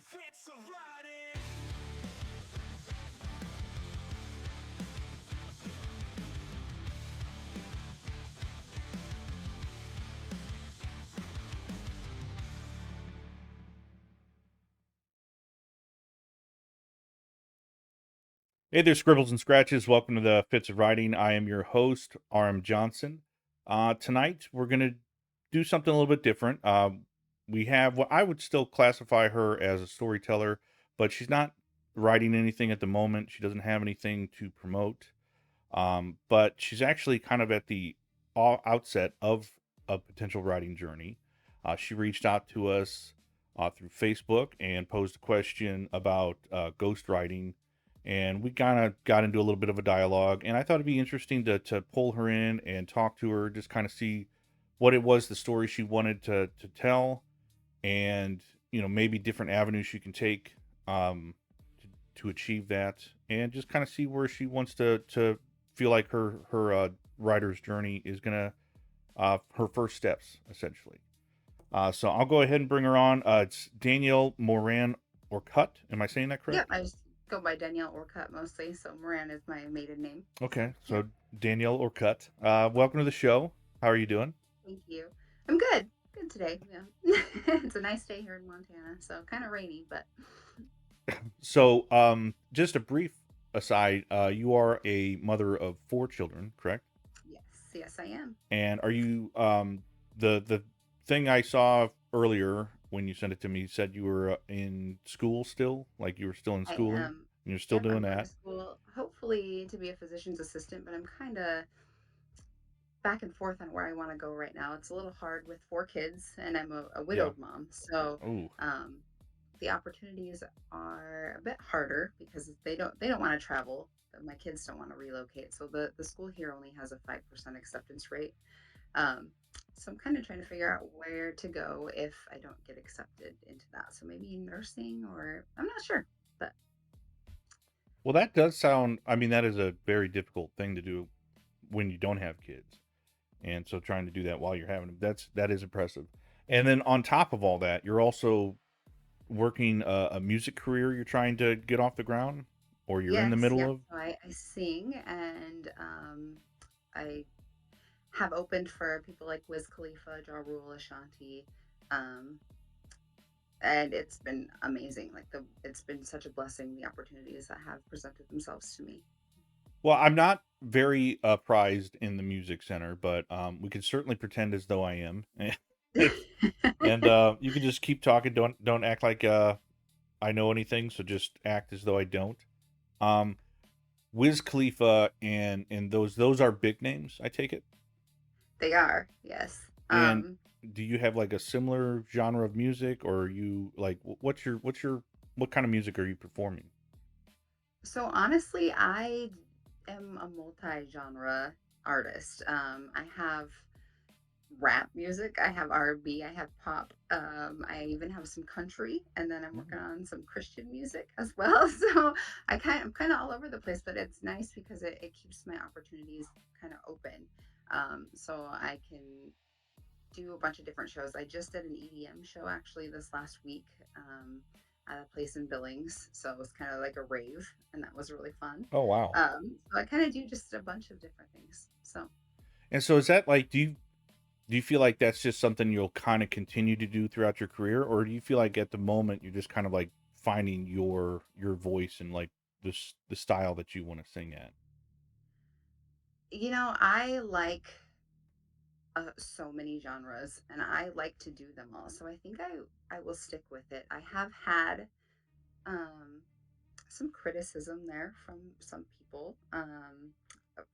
Fitz of Writing. Hey there, Scribbles and Scratches. Welcome to the Fitz of Writing. I am your host, R.M. Johnson. Tonight, we're going to do something a little bit different. We have what I would still classify her as a storyteller, but she's not writing anything at the moment. She doesn't have anything to promote. But she's actually kind of at the outset of a potential writing journey. She reached out to us through Facebook and posed a question about ghostwriting, and we kind of got into a little bit of a dialogue. And I thought it'd be interesting to pull her in and talk to her, just kind of see what it was, the story she wanted to tell, and maybe different avenues she can take to achieve that, and just kind of see where she wants to feel like her writer's journey is gonna her first steps essentially. So I'll go ahead and bring her on. It's Danealle Orcutt. Am I saying that Yeah, correct? I just go by Danealle Orcutt mostly, so Moran is my maiden name. Okay, Yeah, so Danealle Orcutt. Welcome to the show. How are you doing? thank you. I'm good. Good today. Yeah. It's a nice day here in Montana, so kind of rainy, but So, just a brief aside. You are a mother of 4 children, correct? yes, yes, I am. And are you the thing I saw earlier when you sent it to me said you were in school still, like you were still in I schooling, am. and you're still Yep, doing I'm going to that. school, hopefully to be a physician's assistant, but I'm kind of back and forth on where I want to go right now. It's a little hard with 4 kids, and I'm a Yeah. widowed mom, so Oh, um, the opportunities are a bit harder because they don't want to travel. My kids don't want to relocate, so the school here only has a 5% acceptance rate. Um, so I'm kind of trying to figure out where to go if I don't get accepted into that. So maybe nursing, or I'm not sure, but well, that does sound. I mean, that is a very difficult thing to do when you don't have kids, and so trying to do that while you're having them, that is impressive. And then on top of all that, you're also working a music career. You're trying to get off the ground, or you're in the yes, middle yes. of. So I sing, and I have opened for people like Wiz Khalifa, Ja Rule, Ashanti, um, and it's been amazing. It's been such a blessing, the opportunities that have presented themselves to me. Well, I'm not very prized in the music center, but we can certainly pretend as though I am. And you can just keep talking. Don't act like I know anything. So just act as though I don't. Um, Wiz Khalifa and those are big names. I take it. They are, yes. And do you have like a similar genre of music, or are you like what kind of music are you performing? So honestly, I am a multi-genre artist. I have rap music, I have R&B, I have pop. I even have some country, and then I'm working on some Christian music as well. So I'm kind of all over the place, but it's nice because it keeps my opportunities kind of open. So I can do a bunch of different shows. I just did an EDM show actually this last week at a place in Billings. So it was kind of like a rave, and that was really fun. Oh wow. So I kind of do just a bunch of different things. So And so is that like do you feel like that's just something you'll kind of continue to do throughout your career, or do you feel like at the moment you're just kind of like finding your voice and like the style that you want to sing at? I like so many genres, and I like to do them all. So I think I will stick with it. I have had um, some criticism there from some people,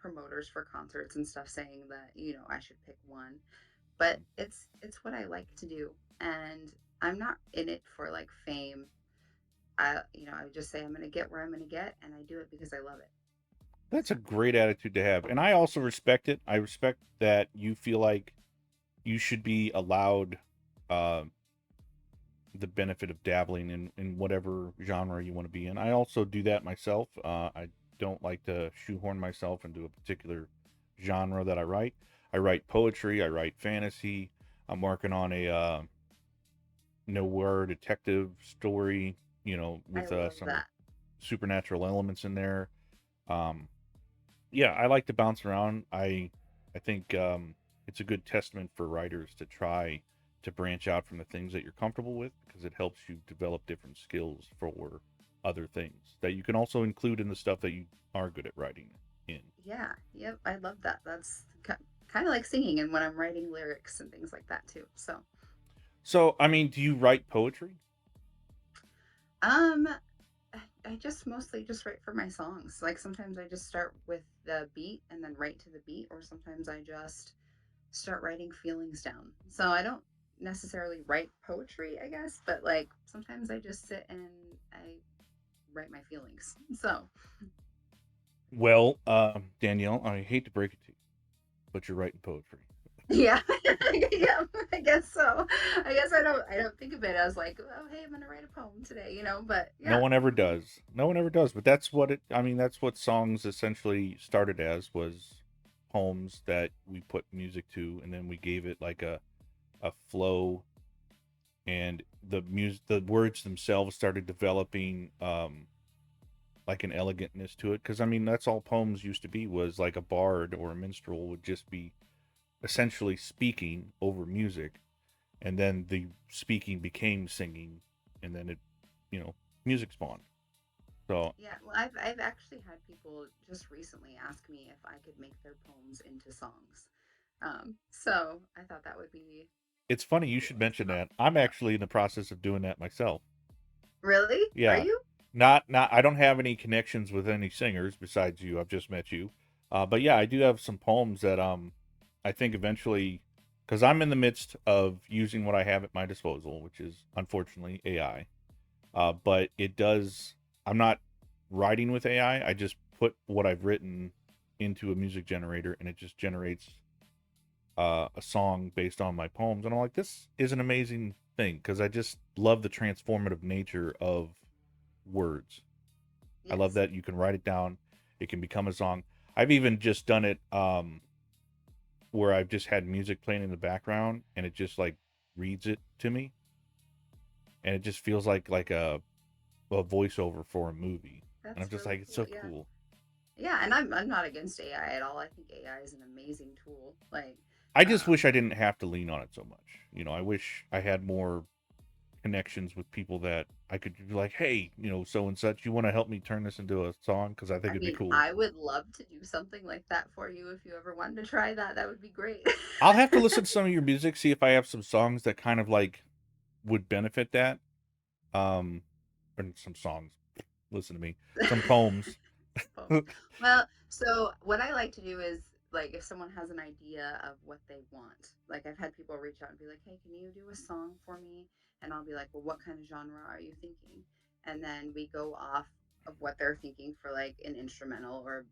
promoters for concerts and stuff, saying that I should pick one, but it's what I like to do, and I'm not in it for like fame. I just say I'm going to get where I'm going to get, and I do it because I love it. That's a So great attitude to have, and I also respect it. I respect that you feel like you should be allowed uh, the benefit of dabbling in whatever genre you want to be in. I also do that myself. I don't like to shoehorn myself into a particular genre that I write. I write poetry. I write fantasy. I'm working on a noir detective story. I with love some that. supernatural elements in there. Um, yeah, I like to bounce around. I think it's a good testament for writers to try to branch out from the things that you're comfortable with because it helps you develop different skills for other things that you can also include in the stuff that you are good at writing in. Yeah, yep, I love that. That's kind of like singing and when I'm writing lyrics and things like that too. So, So, I mean, do you write poetry? um, I just mostly just write for my songs. Like sometimes I just start with the beat and then write to the beat, or sometimes I just start writing feelings down. So I don't necessarily write poetry, I guess, but like sometimes I just sit and I write my feelings. So, Well, Danielle, I hate to break it to you, but you're writing poetry. yeah, yeah, I guess so. I guess I don't think of it as like, oh, hey, I'm gonna write a poem today, but No yeah, one ever does. No one ever does. But that's what it. I mean, that's what songs essentially started as was poems that we put music to, and then we gave it like a flow, and the words themselves started developing like an elegantness to it. Because I mean, that's all poems used to be was like a bard or a minstrel would just be essentially speaking over music, and then the speaking became singing, and then it, you know, music spawned. So yeah. Well, I've actually had people just recently ask me if I could make their poems into songs. So I thought that would be it's funny you cool should as mention well. that. I'm So, actually in the process of doing that myself. really? Are Yeah. you? Not I don't have any connections with any singers besides you. I've just met you. But yeah, I do have some poems that I think eventually cuz I'm in the midst of using what I have at my disposal, which is unfortunately AI. But it does I'm not writing with AI. I just put what I've written into a music generator and it just generates a song based on my poems, and I'm like, this is an amazing thing because I just love the transformative nature of words. I love Yes. that you can write it down, it can become a song. I've even just done it where I've just had music playing in the background and it just like reads it to me, and it just feels like a voiceover for a movie, and I'm That's just really like, it's cool. so Yeah. cool. Yeah, and I'm not against AI at all. I think AI is an amazing tool. Like, I just um, wish I didn't have to lean on it so much. I wish I had more connections with people that I could be like, hey, so and such, you want to help me turn this into a song? Because I think I it'd be mean, cool. I would love to do something like that for you if you ever wanted to try that. That would be great. I'll have to listen to some of your music, see if I have some songs that kind of like would benefit that. Um, or some songs. Listen to me. Some poems. Poems. Well, so what I like to do is like if someone has an idea of what they want, like I've had people reach out and be like, "Hey, can you do a song for me?" And I'll be like, "Well, what kind of genre are you thinking?" And then we go off of what they're thinking for like an instrumental or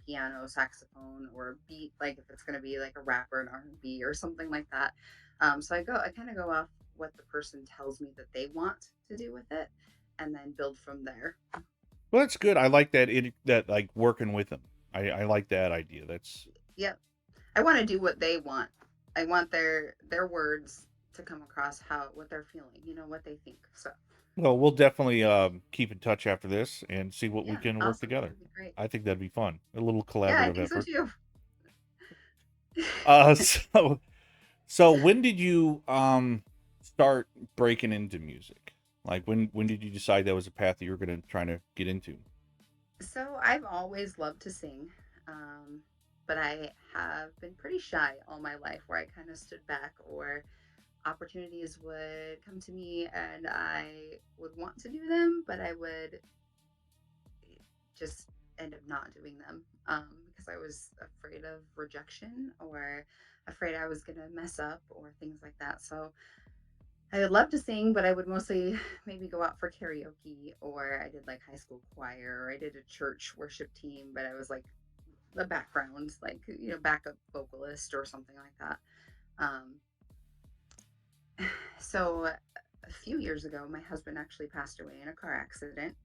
piano, saxophone, or beat. Like if it's going to be like a rapper, an R&B, or something like that. So I kind of go off what the person tells me that they want to do with it, and then build from there. Well, that's good. I like that like working with them. I like that idea. That's Yep. I want to do what they want. I want their words to come across how what they're feeling, what they think. So well, we'll definitely keep in touch after this and see what we yeah, can work awesome. That together. would be great. I think that'd be fun. A little Yeah, I collaborative think so effort. too. So when did you start breaking into music? Like when did you decide that was a path that you were going to try to get into? So I've always loved to sing, um, but I have been pretty shy all my life, where I kind of stood back, or opportunities would come to me and I would want to do them, but I would just end up not doing them because I was afraid of rejection or afraid I was going to mess up or things like that. So I would love to sing, but I would mostly maybe go out for karaoke, or I did like high school choir, or I did a church worship team, but I was like the background, like, backup vocalist or something like that. Um, so a few years ago, my husband actually passed away in a car accident.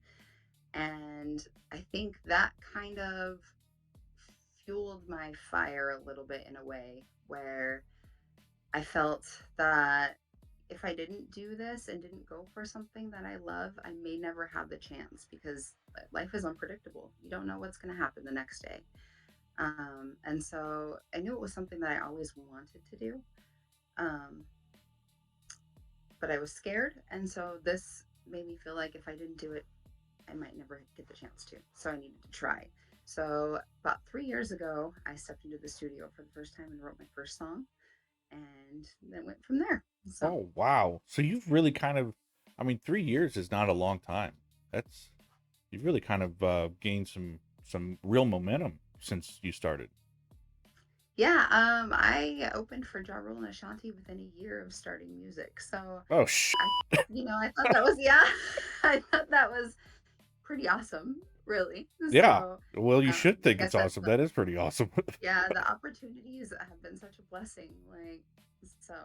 And I think that kind of fueled my fire a little bit in a way where I felt that if I didn't do this and didn't go for something that I love, I may never have the chance because life is unpredictable. You don't know what's going to happen the next day. And so I knew it was something that I always wanted to do, um, but I was scared. And so this made me feel like if I didn't do it, I might never get the chance to. So I needed to try. So about 3 years ago, I stepped into the studio for the first time and wrote my first song, and then went from there. So Oh, wow. So you've really kind of, I mean, 3 years is not a long time. That's you've really kind of gained some real momentum since you started. yeah, I opened for Ja Rule and Ashanti within a year of starting music. So Oh, I, I thought that was yeah, I thought that was pretty awesome, really. yeah. So, Well, you should like think I it's said, awesome. That is pretty awesome. yeah, the opportunities have been such a blessing. Like so,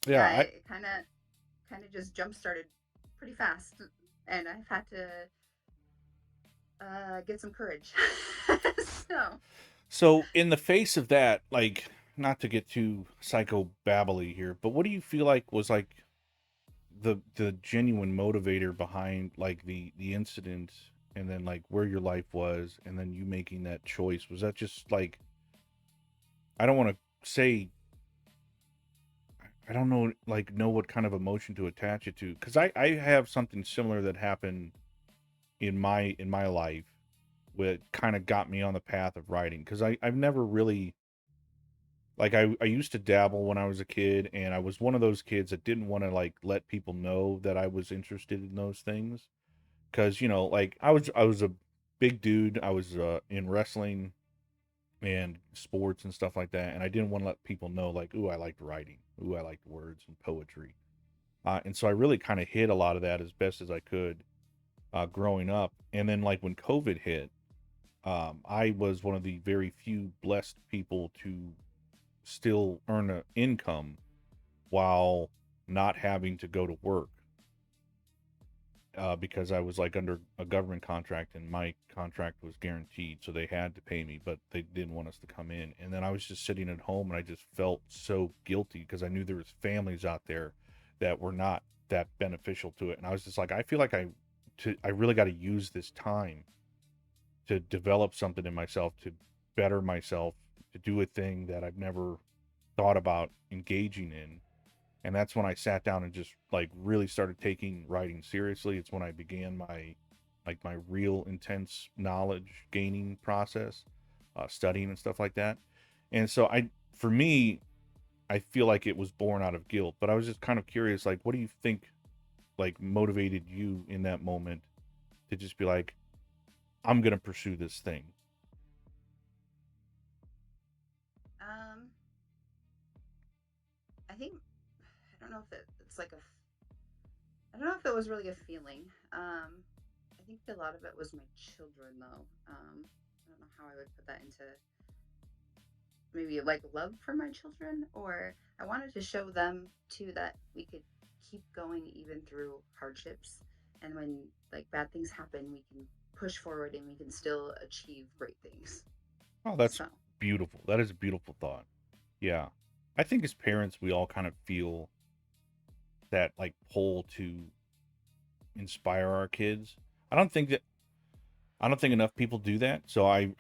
Yeah, yeah, I it kind of just jump started pretty fast, and I've had to get some courage. So, so in the face of that, like not to get too psycho babbly here, but what do you feel like was like the genuine motivator behind like the incident and then like where your life was and then you making that choice? Was that just like I don't want to say I don't know like know what kind of emotion to attach it to because I have something similar that happened in my life that kind of got me on the path of writing because I've never really like I used to dabble when I was a kid and I was one of those kids that didn't want to like let people know that I was interested in those things because like I was a big dude. I was in wrestling and sports and stuff like that, and I didn't want to let people know like, ooh, I liked writing, ooh, I liked words and poetry, and so I really kind of hid a lot of that as best as I could growing up. And then like when COVID hit, I was one of the very few blessed people to still earn an income while not having to go to work because I was like under a government contract and my contract was guaranteed, so they had to pay me, but they didn't want us to come in. And then I was just sitting at home and I just felt so guilty because I knew there was families out there that were not that beneficial to it. And I was just like, I feel like I really got to use this time to develop something in myself, to better myself, to do a thing that I've never thought about engaging in. And that's when I sat down and just like really started taking writing seriously. It's when I began my real intense knowledge gaining process, studying and stuff like that. And so for me, I feel like it was born out of guilt. But I was just kind of curious, like, what do you think like motivated you in that moment to just be like, I'm gonna pursue this thing? um, I think I don't know if it's like I don't know if it was really a feeling. I think a lot of it was my children, though. I don't know how I would put that into maybe like love for my children, or I wanted to show them too that we could keep going even through hardships, and when like bad things happen, we can push forward and we can still achieve great things. Oh, that's So, beautiful. That is a beautiful thought. Yeah. I think as parents, we all kind of feel that like pull to inspire our kids. I don't think that I don't think enough people do that. So I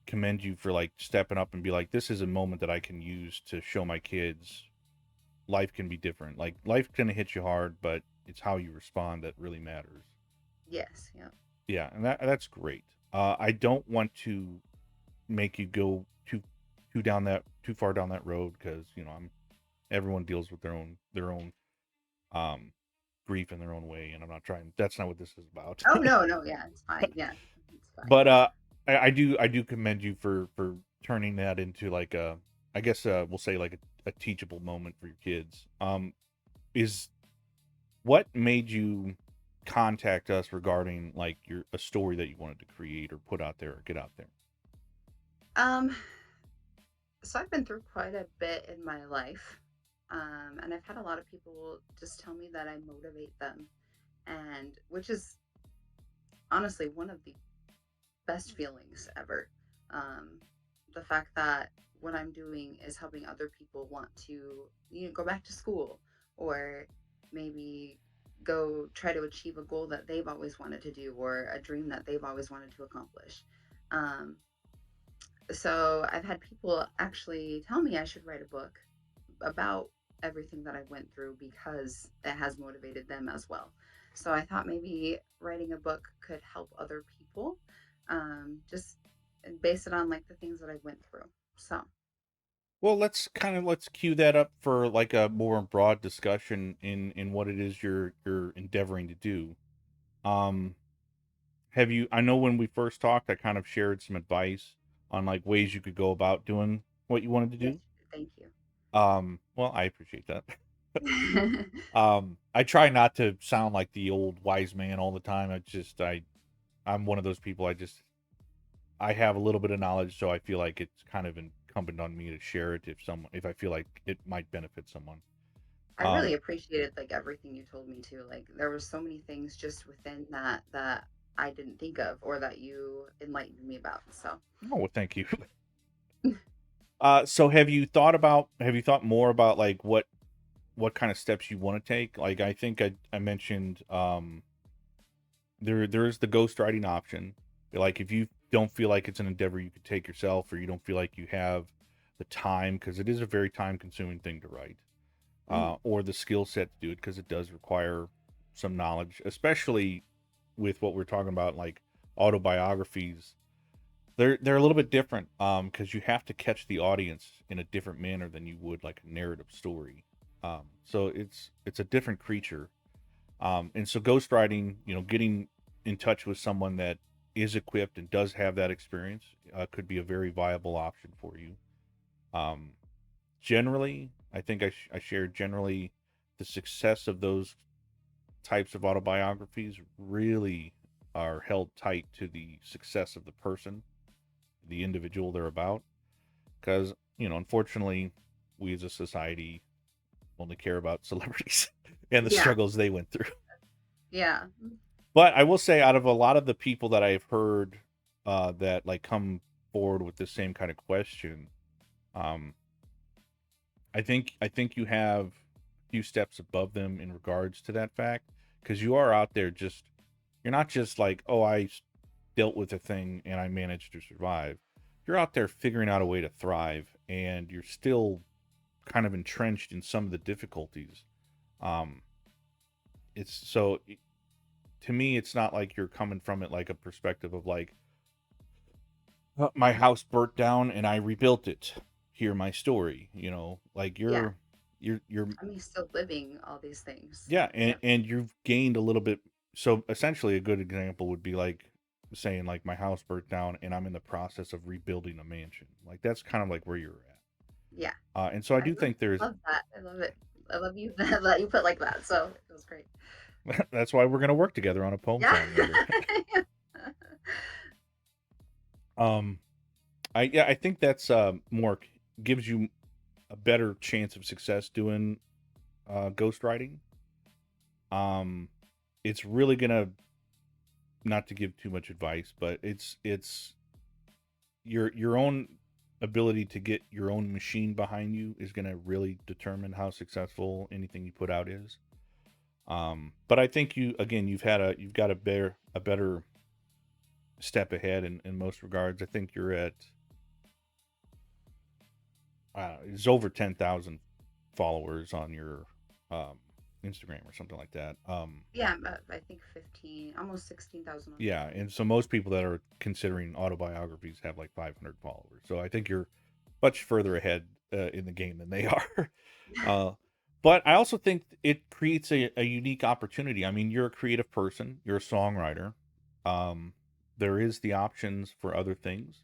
commend you for like stepping up and be like, this is a moment that I can use to show my kids life can be different. Like life's gonna hit you hard, but it's how you respond that really matters. yes, yeah. Yeah, and that's great. I don't want to make you go too far down that road because I'm everyone deals with their own um grief in their own way, and I'm not trying. That's not what this is about. Oh no, no, yeah, it's fine. Yeah, it's fine. But I do commend you for turning that into like a I guess we'll say like a teachable moment for your kids. Is what made you contact us regarding like your a story that you wanted to create or put out there or get out there? Um, so I've been through quite a bit in my life, and I've had a lot of people just tell me that I motivate them, and which is honestly one of the best feelings ever. Um, the fact that what I'm doing is helping other people want to, go back to school or maybe go try to achieve a goal that they've always wanted to do or a dream that they've always wanted to accomplish. Um, so I've had people actually tell me I should write a book about everything that I went through because it has motivated them as well. So I thought maybe writing a book could help other people, just base it on like the things that I went through. So Well, let's cue that up for like a more broad discussion in what it is you're endeavoring to do. Um, have you? I know when we first talked, I kind of shared some advice on like ways you could go about doing what you wanted to yes, do. thank you. Well, I appreciate that. I try not to sound like the old wise man all the time. I'm one of those people. I have a little bit of knowledge, so I feel like it's kind of incumbent on me to share it if I feel like it might benefit someone. I really Um, appreciated like everything you told me too. Like there were so many things just within that I didn't think of or that you enlightened me about. So oh, well, thank you. So have you thought more about like what kind of steps you want to take? Like I think I mentioned there is the ghostwriting option. Like if you don't feel like it's an endeavor you could take yourself, or you don't feel like you have the time, because it is a very time consuming thing to write, mhm. or the skill set to do it, because it does require some knowledge, especially with what we're talking about, like autobiographies. They're a little bit different, because you have to catch the audience in a different manner than you would like a narrative story. So it's a different creature. And so ghostwriting, getting in touch with someone that is equipped and does have that experience, could be a very viable option for you. Um, Generally, I think I shared generally the success of those types of autobiographies really are held tight to the success of the person, the individual they're about. Because, unfortunately, we as a society only care about celebrities and the Yeah, struggles they went through. yeah, But I will say, out of a lot of the people that I've heard that like come forward with the same kind of question, um, I think you have a few steps above them in regards to that fact, because you are out there just you're not just like, oh, dealt with a thing and I managed to survive. You're out there figuring out a way to thrive, and you're still kind of entrenched in some of the difficulties. Um, it's so to me, it's not like you're coming from it like a perspective of like, my house burnt down and I rebuilt it. Hear my story. Like yeah. you're I mean, still living all these things. yeah, Yeah, and you've gained a little bit. So essentially, a good example would be like saying like my house burnt down and I'm in the process of rebuilding a mansion. Like that's kind of like where you're yeah. at. And so I I do think there's love that. I love it. I love you that you put like that. So it feels great. that's why we're gonna work together on a poem Yeah. song later. um, I think that's more gives you a better chance of success doing ghostwriting. Um, it's really gonna, not to give too much advice, but it's your own ability to get your own machine behind you is gonna really determine how successful anything you put out is. But I think you've got a better step ahead in most regards. I think you're at it's over 10,000 followers on your um, Instagram or something like that. Yeah, I think 15, almost 16,000 on Yeah, Facebook. and so most people that are considering autobiographies have like 500 followers. So I think you're much further ahead in the game than they are. uh, but I also think it creates a unique opportunity. I mean, you're a creative person, you're a songwriter. Um, there is the options for other things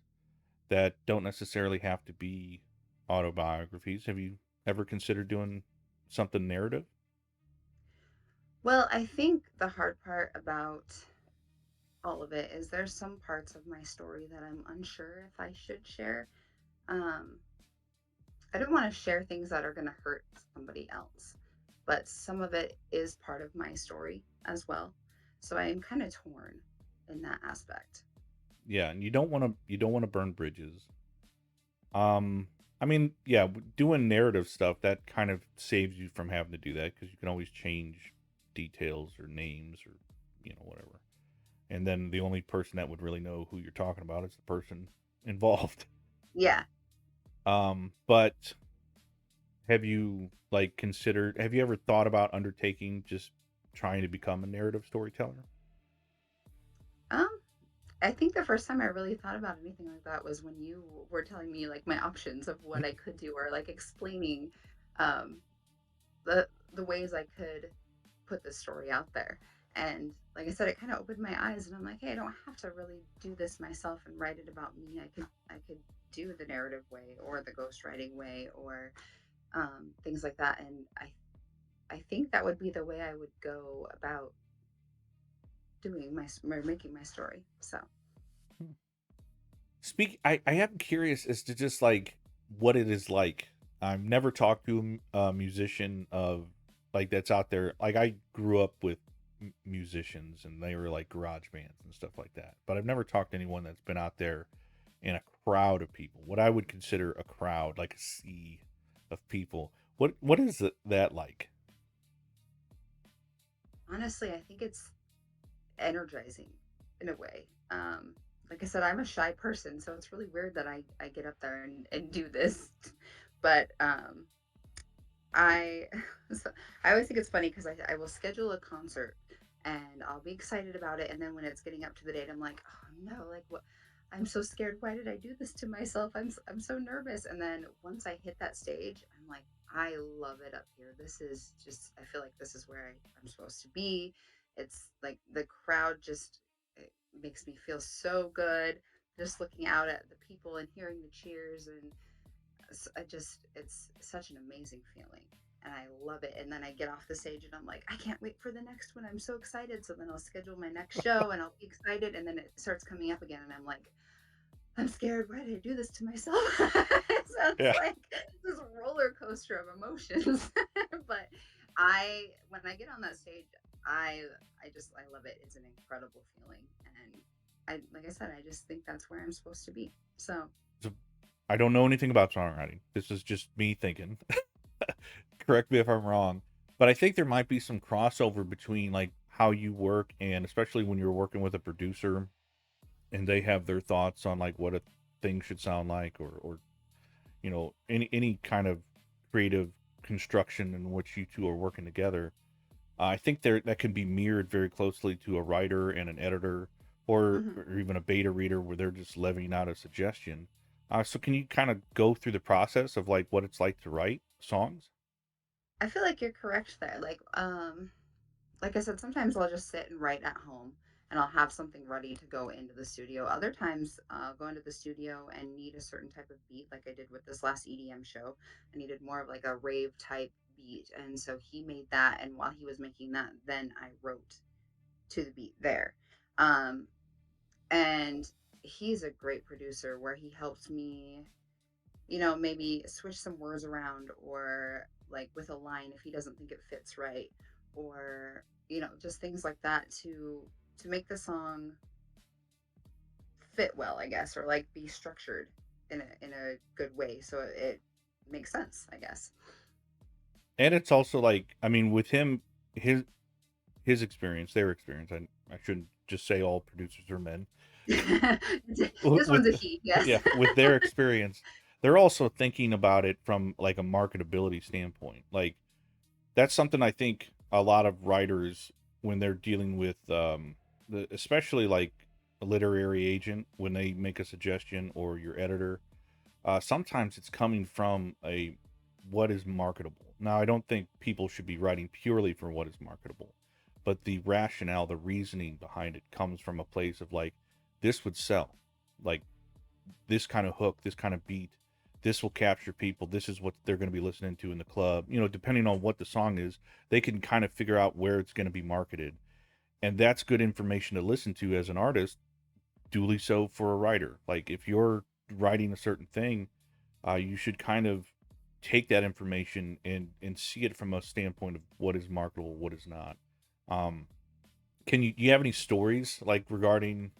that don't necessarily have to be autobiographies. Have you ever considered doing something narrative? Well, I think the hard part about all of it is there's some parts of my story that I'm unsure if I should share. Um, I don't want to share things that are going to hurt somebody else, but some of it is part of my story as well. So I am kind of torn in that aspect. Yeah, and you don't want to burn bridges. Um, I mean, yeah, doing narrative stuff that kind of saves you from having to do that because you can always change details or names or whatever. And then the only person that would really know who you're talking about is the person involved. Yeah. But have you have you ever thought about undertaking just trying to become a narrative storyteller? Um, I think the first time I really thought about anything like that was when you were telling me like my options of what I could do, or like explaining um the ways I could put the story out there. And like I said, it kind of opened my eyes, and I'm like, hey, I don't have to really do this myself and write it about me. I could do the narrative way or the ghostwriting way, or things like that. And I think that would be the way I would go about doing or making my story. So I am curious as to just what it is like. I've never talked to a musician of that's out there. Like I grew up with musicians and they were like garage bands and stuff like that. But I've never talked to anyone that's been out there in a crowd of people. What I would consider a crowd, like a sea of people. What is that like? honestly, I think it's energizing in a way. Like I said, I'm a shy person, so it's really weird that I get up there and do this. But I so I always think it's funny because I will schedule a concert and I'll be excited about it, and then when it's getting up to the date, I'm like, oh no, like what? I'm so scared. Why did I do this to myself? I'm so nervous. And then once I hit that stage, I'm like, I love it up here. This is just I feel like this is where I'm supposed to be. It's like the crowd just it makes me feel so good just looking out at the people and hearing the cheers, and it's such an amazing feeling, and I love it. And then I get off the stage and I'm like, I can't wait for the next one. I'm so excited. So then I'll schedule my next show and I'll be excited, and then it starts coming up again and I'm like, I'm scared. Why did I do this to myself? So it's Yeah. like this roller coaster of emotions. But when I get on that stage, I I love it. It's an incredible feeling, and I like I said, I just think that's where I'm supposed to be. So So I don't know anything about songwriting. This is just me thinking. Correct me if I'm wrong, but I think there might be some crossover between how you work and especially when you're working with a producer and they have their thoughts on what a thing should sound like or any kind of creative construction in which you two are working together. I think there that can be mirrored very closely to a writer and an editor, mhm. or even a beta reader where they're just levying out a suggestion. So can you kind of go through the process of what it's like to write songs? I feel like you're correct there. Like I said, sometimes I'll just sit and write at home and I'll have something ready to go into the studio. Other times I'll go into the studio and need a certain type of beat, like I did with this last EDM show. I needed more of like a rave type beat. And so he made that. And while he was making that, then I wrote to the beat there. Um, and he's a great producer where he helps me, maybe switch some words around, or like with a line if he doesn't think it fits right, or just things like that to make the song fit well, I guess, or like be structured in a good way so it makes sense, I guess. And it's also I mean, with him, his experience, their experience. I shouldn't just say all producers are men. This With one's a he, yes. yeah, with their experience, they're also thinking about it from a marketability standpoint. That's something I think a lot of writers, when they're dealing with especially a literary agent, when they make a suggestion, or your editor, sometimes it's coming from a what is marketable. Now, I don't think people should be writing purely for what is marketable, but the rationale, the reasoning behind it comes from a place of this would sell, like this kind of hook, this kind of beat, this will capture people. This is what they're going to be listening to in the club. Depending on what the song is, they can kind of figure out where it's going to be marketed. And that's good information to listen to as an artist, duly so for a writer. Like if you're writing a certain thing, you should kind of take that information and see it from a standpoint of what is marketable, what is not. Um, do you have any stories regarding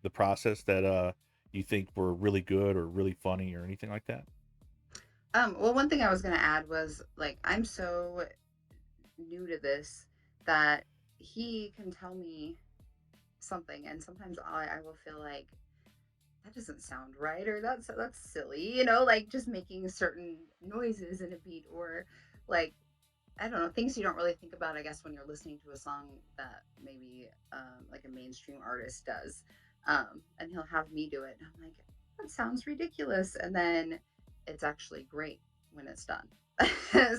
the process that you think were really good or really funny or anything like that? Well, one thing I was gonna add was like I'm so new to this that he can tell me something, and sometimes I will feel like that doesn't sound right, or that's silly, like just making certain noises in a beat, or like I don't know, things you don't really think about, I guess, when you're listening to a song that maybe like a mainstream artist does. And he'll have me do it. And I'm like, that sounds ridiculous. And then it's actually great when it's done.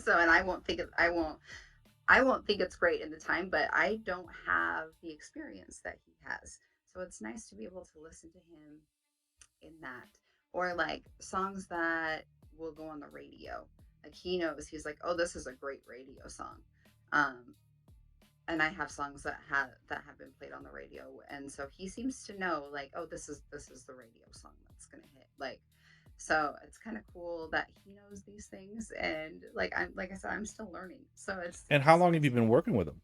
So, and I won't think it's great in the time, but I don't have the experience that he has. So it's nice to be able to listen to him in that, or like songs that will go on the radio. Like he knows, he's like, oh, this is a great radio song. um and I have songs that have been played on the radio, and so he seems to know, like, oh, this is the radio song that's gonna hit, like, so it's kind of cool that he knows these things. And like I said, I'm still learning, so it's And how it's long have nice. you been working with him?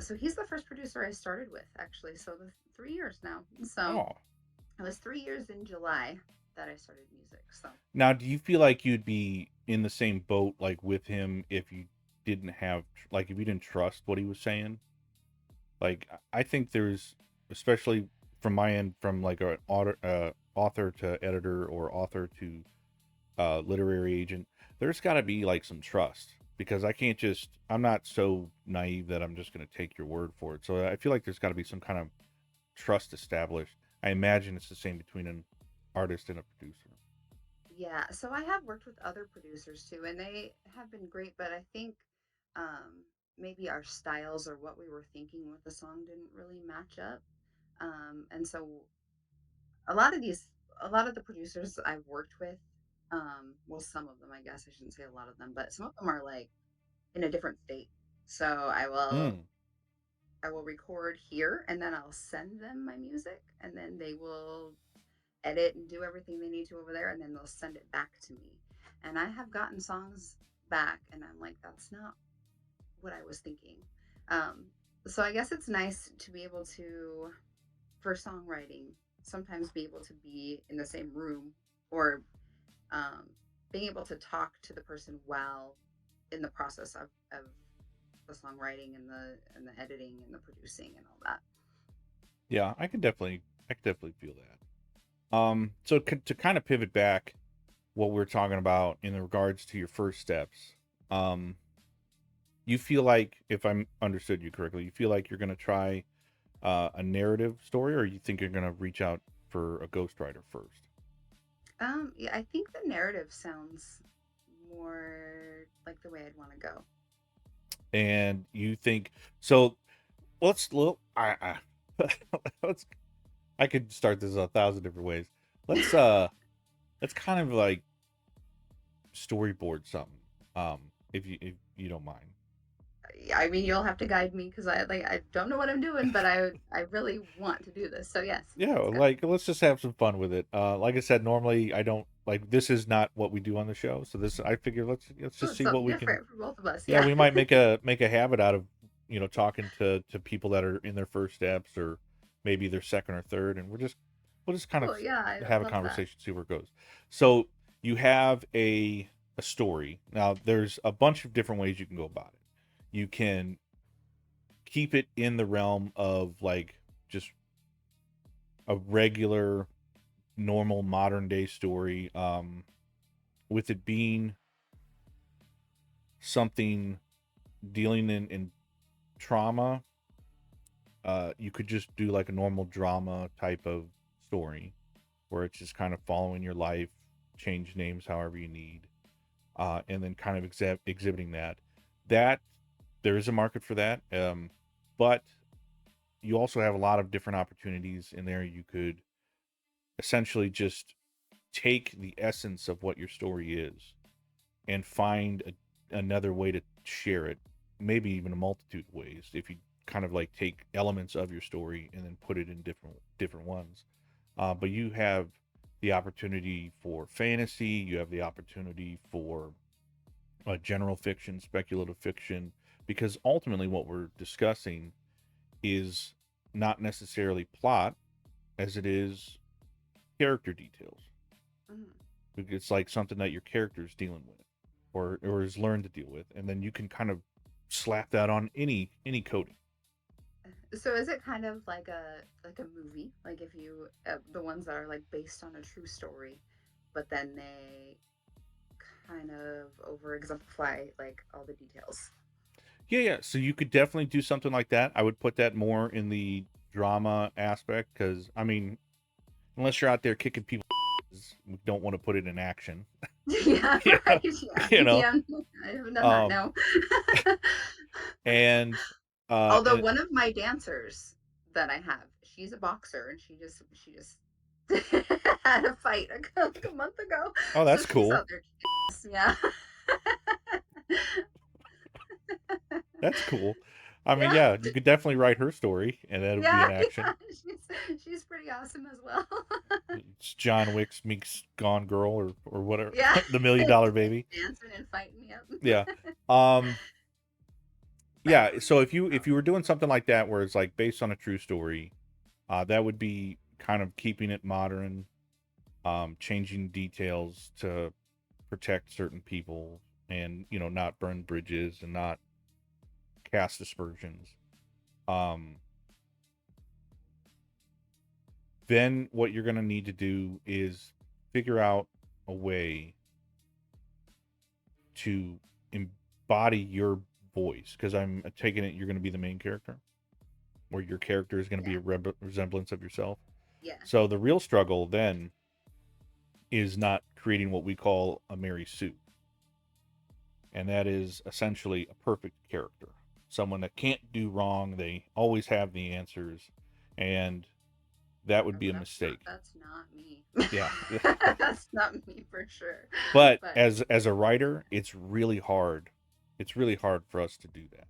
So he's the first producer I started with, actually, so the 3 years now. So Oh, it was 3 years in July that I started music. So now do you feel like you'd be in the same boat like with him if you didn't have like if you didn't trust what he was saying? Like I think there's, especially from my end, from like an author to editor or author to literary agent, there's got to be like some trust, because I can't just, I'm not so naive that I'm just going to take your word for it. So I feel like there's got to be some kind of trust established. I imagine it's the same between an artist and a producer. yeah, so I have worked with other producers too, and they have been great. But I think um, maybe our styles or what we were thinking with the song didn't really match up. And so a lot of these, a lot of the producers I've worked with, well, some of them, I guess I shouldn't say a lot of them, but some of them are like in a different state. So Mm. I will record here, and then I'll send them my music, and then they will edit and do everything they need to over there, and then they'll send it back to me. And I have gotten songs back, and I'm like, that's not what I was thinking. Um, so I guess it's nice to be able to, for songwriting, sometimes be able to be in the same room, or um, being able to talk to the person while in the process of the songwriting and the editing and the producing and all that. Yeah, I could definitely feel that. So to kind of pivot back, what we're talking about in regards to your first steps, um, you feel like, if I'm understood you correctly, you feel like you're going to try a narrative story, or you think you're going to reach out for a ghostwriter first? Yeah, I think the narrative sounds more like the way I'd want to go. And you think so? Let's, I could start this a thousand different ways. Let's let's kind of like storyboard something. If you don't mind. Yeah, I mean, you'll have to guide me because I don't know what I'm doing, but I really want to do this. So yes, Yeah, let's go. like let's just have some fun with it. Like I said, normally I don't like, this is not what we do on the show. So this, I figure, let's Oh, just it's see what something we can. different for both of us. Yeah, Yeah. we might make a habit out of, talking to people that are in their first steps, or maybe their second or third, and we'll just kind of Cool. Yeah, I have a love that. conversation, see where it goes. So you have a story. Now there's a bunch of different ways you can go about it. You can keep it in the realm of like just a regular, normal modern day story, with it being something dealing in trauma. You could just do like a normal drama type of story, where it's just kind of following your life, change names however you need, and then kind of exhibiting that there is a market for that. But you also have a lot of different opportunities in there. You could essentially just take the essence of what your story is and find another way to share it, maybe even a multitude of ways, if you kind of like take elements of your story and then put it in different ones. But you have the opportunity for fantasy, you have the opportunity for general fiction, speculative fiction, because ultimately what we're discussing is not necessarily plot as it is character details. Mhm. It's like something that your character's dealing with, or has learned to deal with, and then you can kind of slap that on any coding. So is it kind of like a movie? Like if you the ones that are like based on a true story, but then they kind of over exemplify like all the details. Yeah, yeah. So you could definitely do something like that. I would put that more in the drama aspect because, I mean, unless you're out there kicking people, we don't want to put it in action. Yeah, Yeah, right. Yeah, you know. yeah. I haven't done that. Um, No. and Although and one of my dancers that I have, she's a boxer, and she just had a fight like a month ago. oh, So that's she's cool. out there. Yeah. That's cool. I mean, Yeah. yeah, you could definitely write her story, and that would be in Yeah, action. yeah. She's pretty awesome as well. It's John Wick's meets Gone Girl, or whatever, Yeah. the $1 Million Baby. Dancing and fighting, yep. Yeah. Um. Yeah. Bam. So if you were doing something like that, where it's like based on a true story, that would be kind of keeping it modern, changing details to protect certain people, and not burn bridges and not cast aspersions. Um. Then what you're gonna need to do is figure out a way to embody your voice, because I'm taking it you're going to be the main character, or your character is going to be Yeah. a resemblance of yourself. Yeah. So the real struggle then is not creating what we call a Mary Sue, and that is essentially a perfect character, someone that can't do wrong, they always have the answers, and that would Oh, be a that's not mistake. me. Yeah. That's not me for sure. But But as a writer, it's really hard. It's really hard for us to do that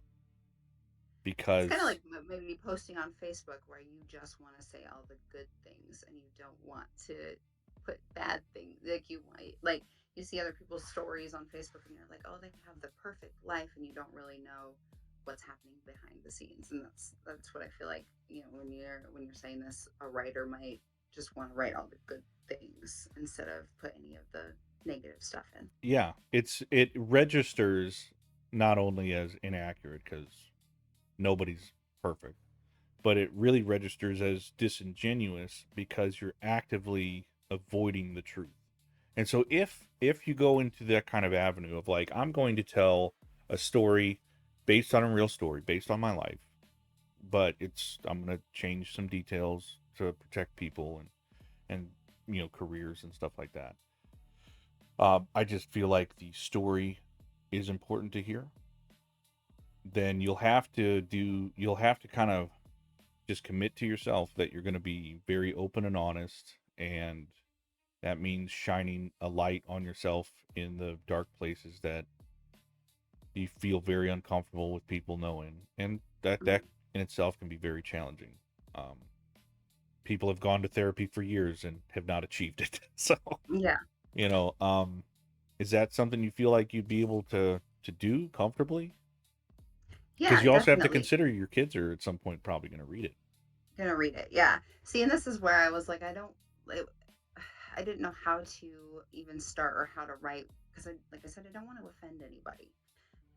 it's kind of because like maybe posting on Facebook where you just want to say all the good things and you don't want to put bad things. Like you might like you see other people's stories on Facebook and you're like, oh, they have the perfect life, and you don't really know what's happening behind the scenes. And that's what I feel like when you're saying this, a writer might just want to write all the good things instead of put any of the negative stuff in. yeah, it registers not only as inaccurate because nobody's perfect, but it really registers as disingenuous because you're actively avoiding the truth. And so if you go into that kind of avenue of like, I'm going to tell a story based on a real story, based on my life, but I'm going to change some details to protect people and careers and stuff like that. I just feel like the story is important to hear. Then you'll have to kind of just commit to yourself that you're going to be very open and honest, and that means shining a light on yourself in the dark places that you feel very uncomfortable with people knowing, and that Mm-hmm. in itself can be very challenging. Um, People have gone to therapy for years and have not achieved it. So, Yeah, you know, um, is that something you feel like you'd be able to do comfortably? Because yeah, you also have to definitely. consider your kids are at some point probably going to read it. Gonna read it. Yeah. See, and this is where I was like, like, I didn't know how to even start or how to write because like I said, I don't want to offend anybody,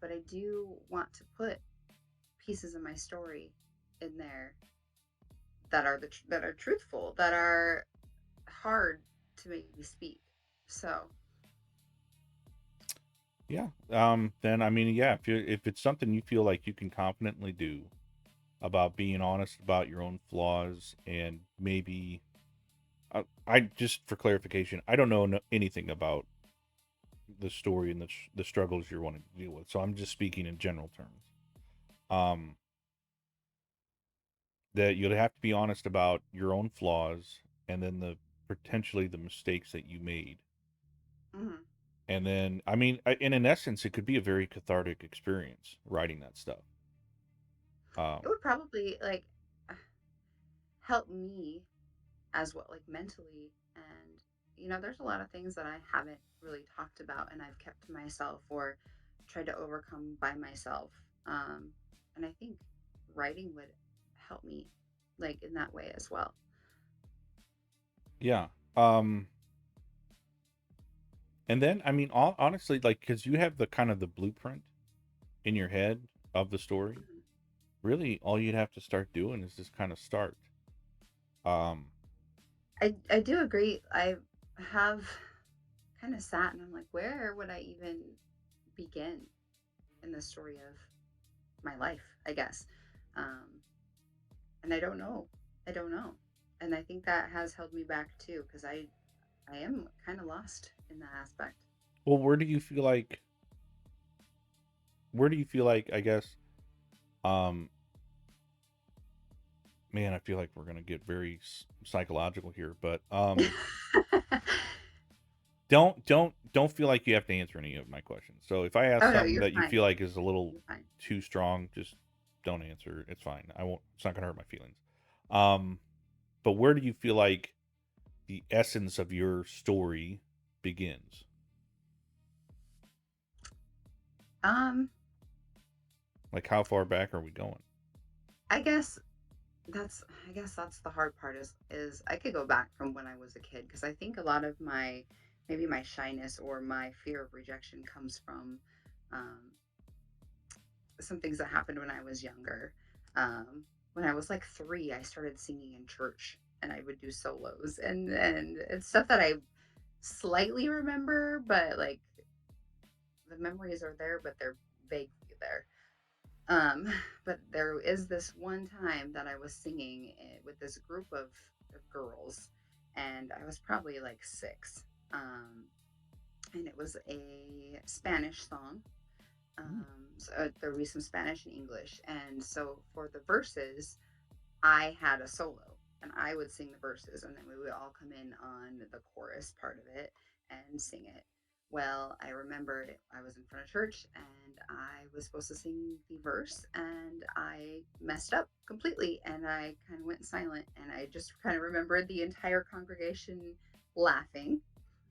but I do want to put pieces of my story in there that are truthful, that are hard to make me speak. So Yeah. Then I mean, yeah, if it's something you feel like you can confidently do about being honest about your own flaws, and maybe I just for clarification, I don't know anything about the story and the struggles you're wanting to deal with, so I'm just speaking in general terms. Um, that you'll have to be honest about your own flaws, and then the potentially the mistakes that you made. mhm. And then, I mean, in an essence, it could be a very cathartic experience writing that stuff. It Um, would probably like help me as well, like mentally. And, there's a lot of things that I haven't really talked about and I've kept to myself or tried to overcome by myself. And I think writing would help me, like, in that way as well. yeah. Um, And then, I mean, honestly, like, because you have the kind of the blueprint in your head of the story, Mhm. really all you'd have to start doing is just kind of start. Um, I do agree. I have kind of sat and I'm like, where would I even begin in the story of my life, I guess. Um, and I don't know. I don't know. And I think that has held me back too, because I am kind of lost in that aspect. well, where do you feel like, I guess, um, man, I feel like we're gonna get very psychological here, but don't feel like you have to answer any of my questions. So if I ask Oh no, something you're that you fine. feel like is a little You're fine. too strong, just don't answer. It's fine. I won't. It's not gonna hurt my feelings. Um, but where do you feel like the essence of your story begins? Um, Like, how far back are we going? I guess I guess that's the hard part is I could go back from when I was a kid because I think a lot of my maybe my shyness or my fear of rejection comes from um, some things that happened when I was younger. Um, when I was like 3, I started singing in church and I would do solos and it's stuff that I slightly remember, but like the memories are there, but they're vaguely there. Um, but there is this one time that I was singing with this group of girls, and I was probably like 6. And it was a Spanish song. Mm. So there would be some Spanish and English. And so for the verses, I had a solo and I would sing the verses and then we would all come in on the chorus part of it and sing it. Well, I remember I was in front of church and I was supposed to sing the verse and I messed up completely and I kind of went silent and I just kind of remembered the entire congregation laughing.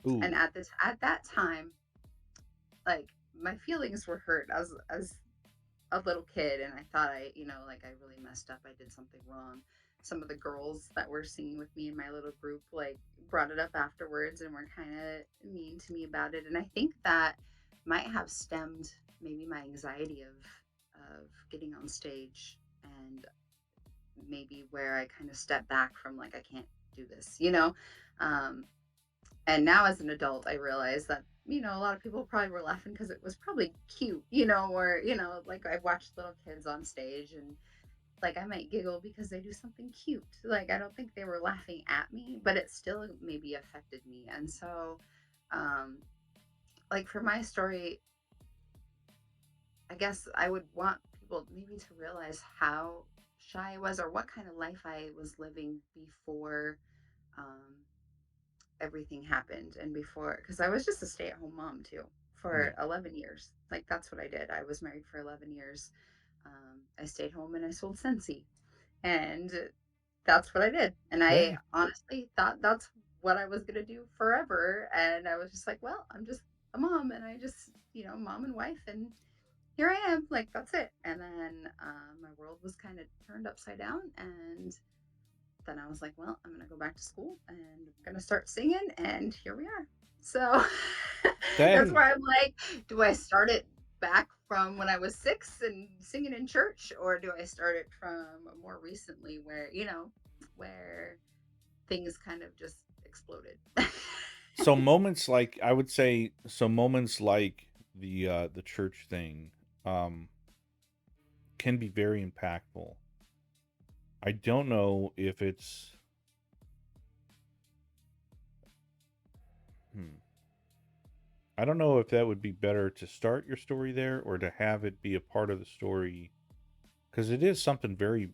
And Ooh, at that time, like my feelings were hurt as a little kid and I thought like I really messed up. I did something wrong. Some of the girls that were singing with me in my little group like brought it up afterwards and were kind of mean to me about it. And I think that might have stemmed maybe my anxiety of getting on stage and maybe where I kind of step back from like I can't do this. Um and now as an adult, I realize that, a lot of people probably were laughing because it was probably cute, or, like I watched little kids on stage and like I might giggle because they do something cute. Like I don't think they were laughing at me, but it still maybe affected me. And so, um, like for my story, I guess I would want people maybe to realize how shy I was or what kind of life I was living before um, everything happened and before because I was just a stay-at-home mom too yeah, for 11 years. Like that's what I did. I was married for 11 years. I stayed home and I sold Scentsy, and that's what I did. And I hey, honestly thought that's what I was gonna do forever. And I was just like, well, I'm just a mom, and I just mom and wife, and here I am. Like that's it. And then my world was kind of turned upside down, and then I was like, well, I'm going to go back to school and I'm going to start singing. And here we are. So that that's is why I'm like, do I start it back from when I was 6 and singing in church? Or do I start it from more recently where things kind of just exploded? so moments like, I would say, so moments like the church thing um can be very impactful. I don't know if it's hmm, I don't know if that would be better to start your story there or to have it be a part of the story, because it is something very,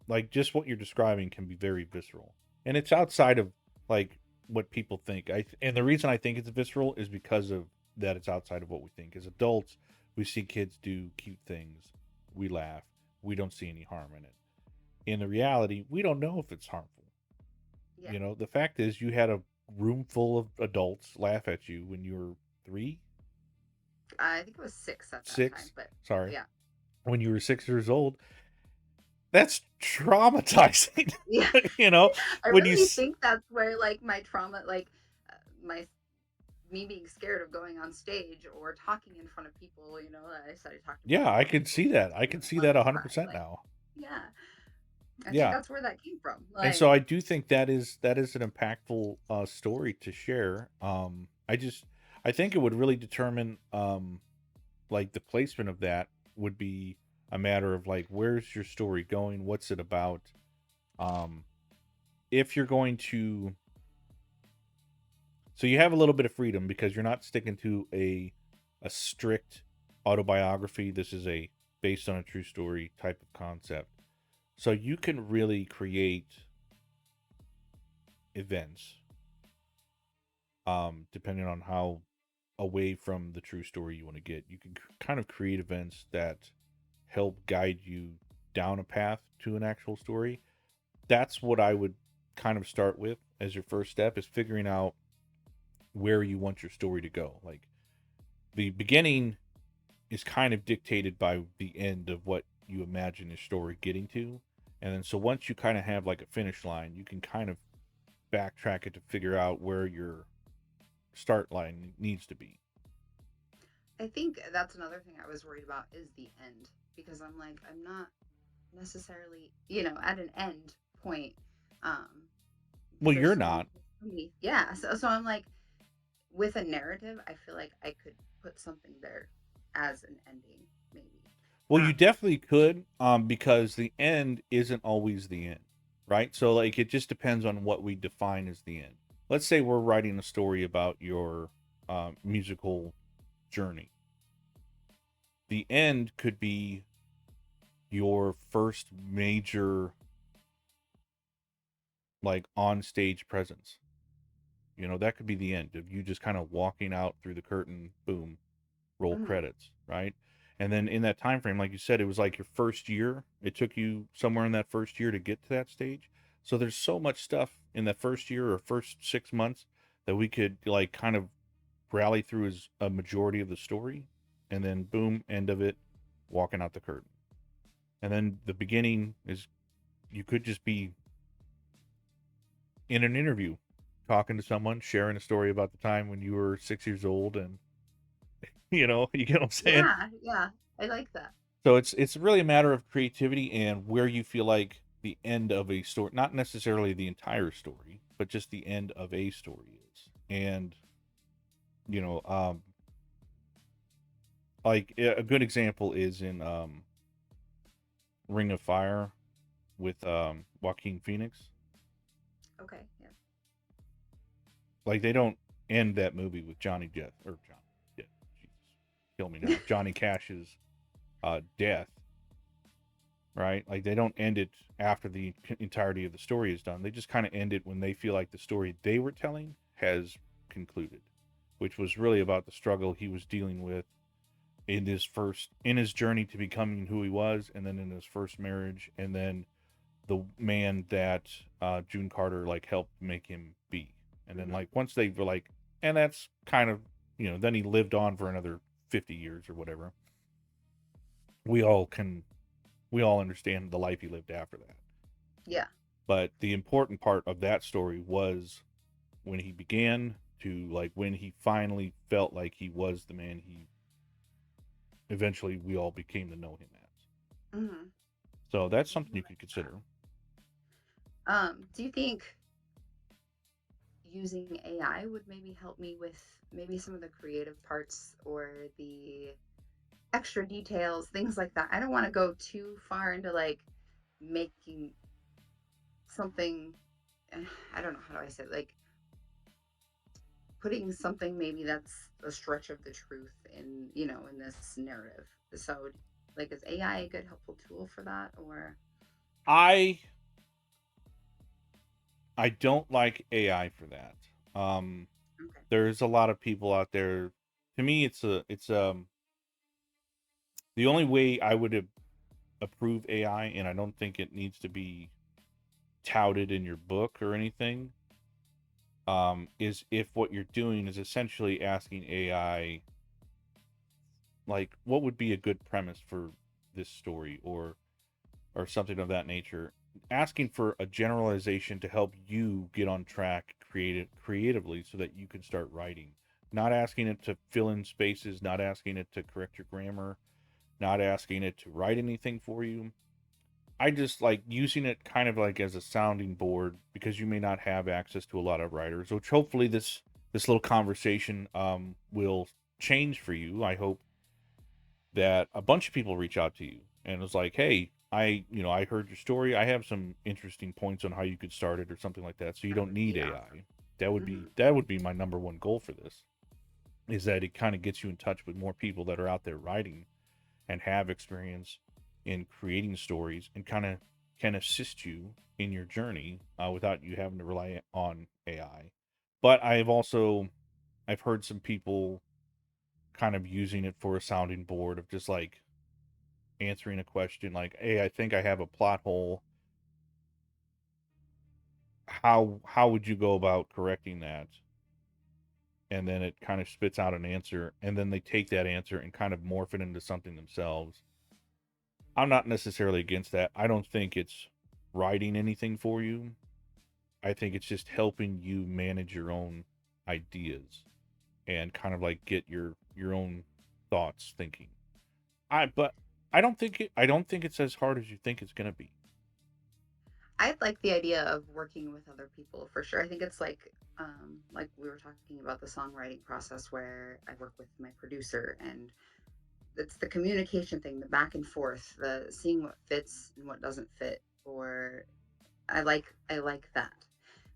like, just what you're describing can be very visceral, and it's outside of like what people think. And the reason I think it's visceral is because of that. It's outside of what we think. As adults, we see kids do cute things, we laugh, we don't see any harm in it. In the reality, we don't know if it's harmful. Yeah. The fact is, you had a room full of adults laugh at you when you were 3, I think it was 6 at that time, 6, but sorry, yeah. when you were 6 years old. That's traumatizing. Yeah. you know, I when you really think that's where like my trauma, like my me being scared of going on stage or talking in front of people. I said I talked in front Yeah, of I 20 can people see once, that. I and can I see that wanted to cry. 100% Like, now. yeah, I think Yeah. that's where that came from. And so Like, I do think that is an impactful story to share. I think it would really determine like the placement of that would be a matter of like where's your story going, what's it about. Um if you're going to So you have a little bit of freedom because you're not sticking to a strict autobiography. This is a based on a true story type of concept. So you can really create events depending on how away from the true story you want to get. You can kind of create events that help guide you down a path to an actual story. That's what I would kind of start with as your first step is figuring out where you want your story to go. Like the beginning is kind of dictated by the end of what you imagine the story getting to. And then so once you kind of have like a finish line, you can kind of backtrack it to figure out where your start line needs to be. I think that's another thing I was worried about is the end, because I'm like, I'm not necessarily, at an end point. Um, Well, because you're not. yeah. So I'm like, with a narrative, I feel like I could put something there as an ending, maybe. Well, you Um, definitely could, because the end isn't always the end, right? So, like, it just depends on what we define as the end. Let's say we're writing a story about your musical journey. The end could be your first major, like, on stage presence. You know, that could be the end of you just kind of walking out through the curtain, boom, roll mhm. credits, right? And then in that time frame, like you said, it was like your first year. It took you somewhere in that first year to get to that stage. So there's so much stuff in that first year or first 6 months that we could like kind of rally through as a majority of the story, and then boom, end of it, walking out the curtain. And then the beginning is you could just be in an interview talking to someone, sharing a story about the time when you were 6 years old, and you get what I'm saying? Yeah, yeah, I like that. So it's really a matter of creativity and where you feel like the end of a story, not necessarily the entire story, but just the end of a story is. And you know, like a good example is in Ring of Fire with Joaquin Phoenix. Okay, yeah. Like they don't end that movie with Johnny Death or John Death. Jesus, kill me now. Johnny Cash's death, right? Like they don't end it after the entirety of the story is done. They just kind of end it when they feel like the story they were telling has concluded, which was really about the struggle he was dealing with in his journey to becoming who he was, and then in his first marriage, and then the man that June Carter like helped make him be. And then Hmm. like once they were like, and that's kind of then he lived on for another 50 years or whatever. We all can we all understand the life he lived after that. Yeah. But the important part of that story was when he began to like when he finally felt like he was the man he eventually we all became to know him as. Hmm. So that's I something do you like could consider. that. Do you think using AI would maybe help me with maybe some of the creative parts or the extra details, things like that? I don't want to go too far into like making something, I don't know, how do I say it? Like putting something maybe that's a stretch of the truth in this narrative. So, like, is AI a good helpful tool for that, or? I I don't like AI for that. Um Okay. there's a lot of people out there. To me it's the only way I would approve AI, and I don't think it needs to be touted in your book or anything, is if what you're doing is essentially asking AI like what would be a good premise for this story or something of that nature, asking for a generalization to help you get on track creatively so that you can start writing, not asking it to fill in spaces, not asking it to correct your grammar, not asking it to write anything for you. I just like using it kind of like as a sounding board because you may not have access to a lot of writers, which hopefully this little conversation will change for you. I hope that a bunch of people reach out to you and it's like, hey, I heard your story. I have some interesting points on how you could start it or something like that. So you That don't would need be awesome. AI. That would be my number one goal for this, is that it kind of gets you in touch with more people that are out there writing and have experience in creating stories and kind of can assist you in your journey without you having to rely on AI. But I've heard some people kind of using it for a sounding board of just like answering a question like, hey, I think I have a plot hole. How would you go about correcting that? And then it kind of spits out an answer, and then they take that answer and kind of morph it into something themselves. I'm not necessarily against that. I don't think it's writing anything for you. I think it's just helping you manage your own ideas and kind of like get your own thoughts thinking. But I don't think it's as hard as you think it's going to be. I like the idea of working with other people for sure. I think it's like we were talking about the songwriting process where I work with my producer, and it's the communication thing, the back and forth, the seeing what fits and what doesn't fit. Or I like that,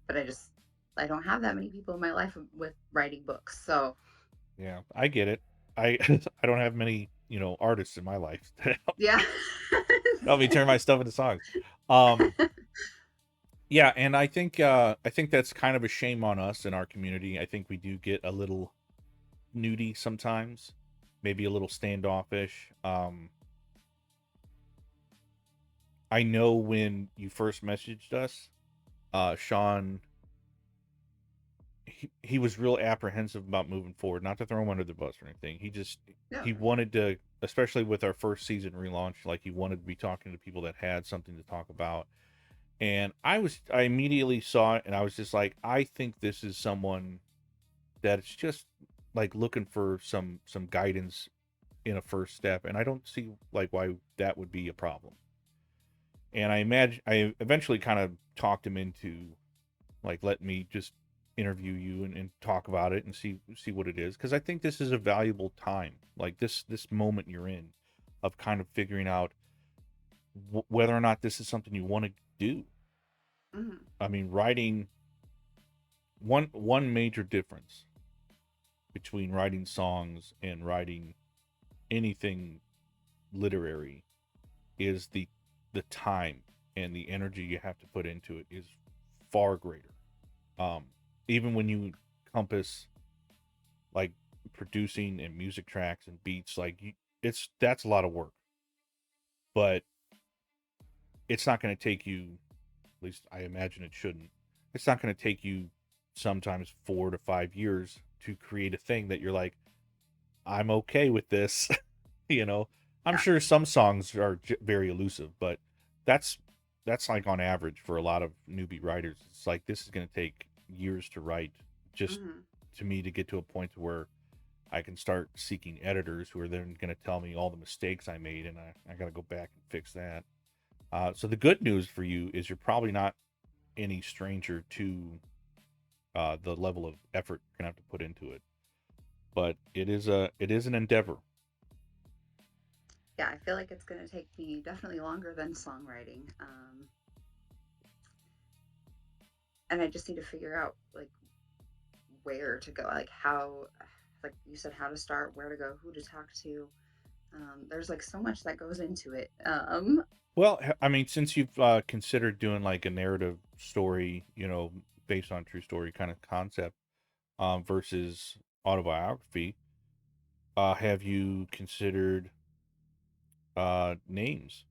but I don't have that many people in my life with writing books. So Yeah, I get it. I I don't have many, artists in my life that yeah. help me turn my stuff into songs. Um Yeah, and I think that's kind of a shame on us in our community. I think we do get a little nudie sometimes, maybe a little standoffish. I know when you first messaged us, Sean, he was real apprehensive about moving forward. Not to throw him under the bus or anything. No. He wanted to, especially with our first season relaunch, like he wanted to be talking to people that had something to talk about. And I immediately saw it, and I was just like, I think this is someone that's just like looking for some guidance in a first step, and I don't see like why that would be a problem. And I eventually kind of talked him into like let me just interview you and talk about it and see what it is, because I think this is a valuable time, like this moment you're in of kind of figuring out whether or not this is something you want to do. Hmm. I mean, writing, one major difference between writing songs and writing anything literary is the time and the energy you have to put into it is far greater. Um, Even when you compass like producing and music tracks and beats, like that's a lot of work, but it's not going to take you. At least I imagine it shouldn't. It's not going to take you sometimes 4 to 5 years to create a thing that you're like, I'm okay with this. you know, I'm Yeah. sure some songs are very elusive, but that's that's like on average for a lot of newbie writers. It's like this is going to take years to write, just Hmm. to me to get to a point to where I can start seeking editors who are then going to tell me all the mistakes I made, and I got to go back and fix that. So the good news for you is you're probably not any stranger to the level of effort you're gonna have to put into it. But it is an endeavor. Yeah, I feel like it's going to take me definitely longer than songwriting. And I just need to figure out like where to go, like how, like you said, how to start, where to go, who to talk to. There's like so much that goes into it. Well, I mean, since you've considered doing like a narrative story, based on true story kind of concept, versus autobiography, have you considered names?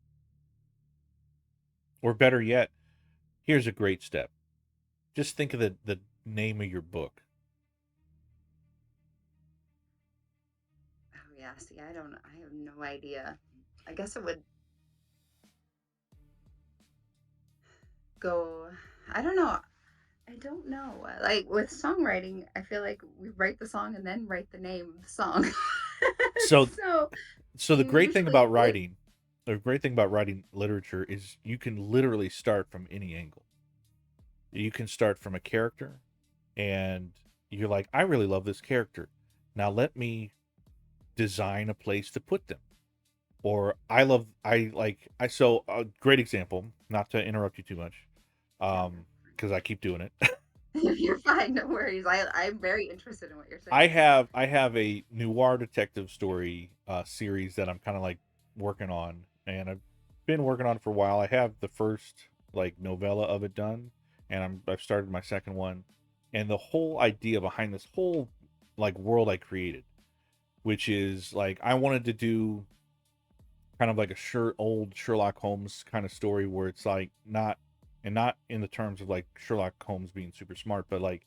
Or better yet, here's a great step. Just think of the name of your book. Oh yeah, see, I have no idea. I guess it would go, I don't know. I don't know. Like with songwriting, I feel like we write the song and then write the name of the song. So So so usually, like, the great thing about writing literature is you can literally start from any angle. You can start from a character and you're like, I really love this character. Now let me design a place to put them. Or I so a great example, not to interrupt you too much, no, because I keep doing it. you're fine. No worries. I'm very interested in what you're I saying. have I have a noir detective story series that I'm kind of like working on, and I've been working on it for a while. I have the first like novella of it done, and I've started my second one, and the whole idea behind this whole like world I created, which is like I wanted to do kind of like a old Sherlock Holmes kind of story where it's like not in the terms of like Sherlock Holmes being super smart, but like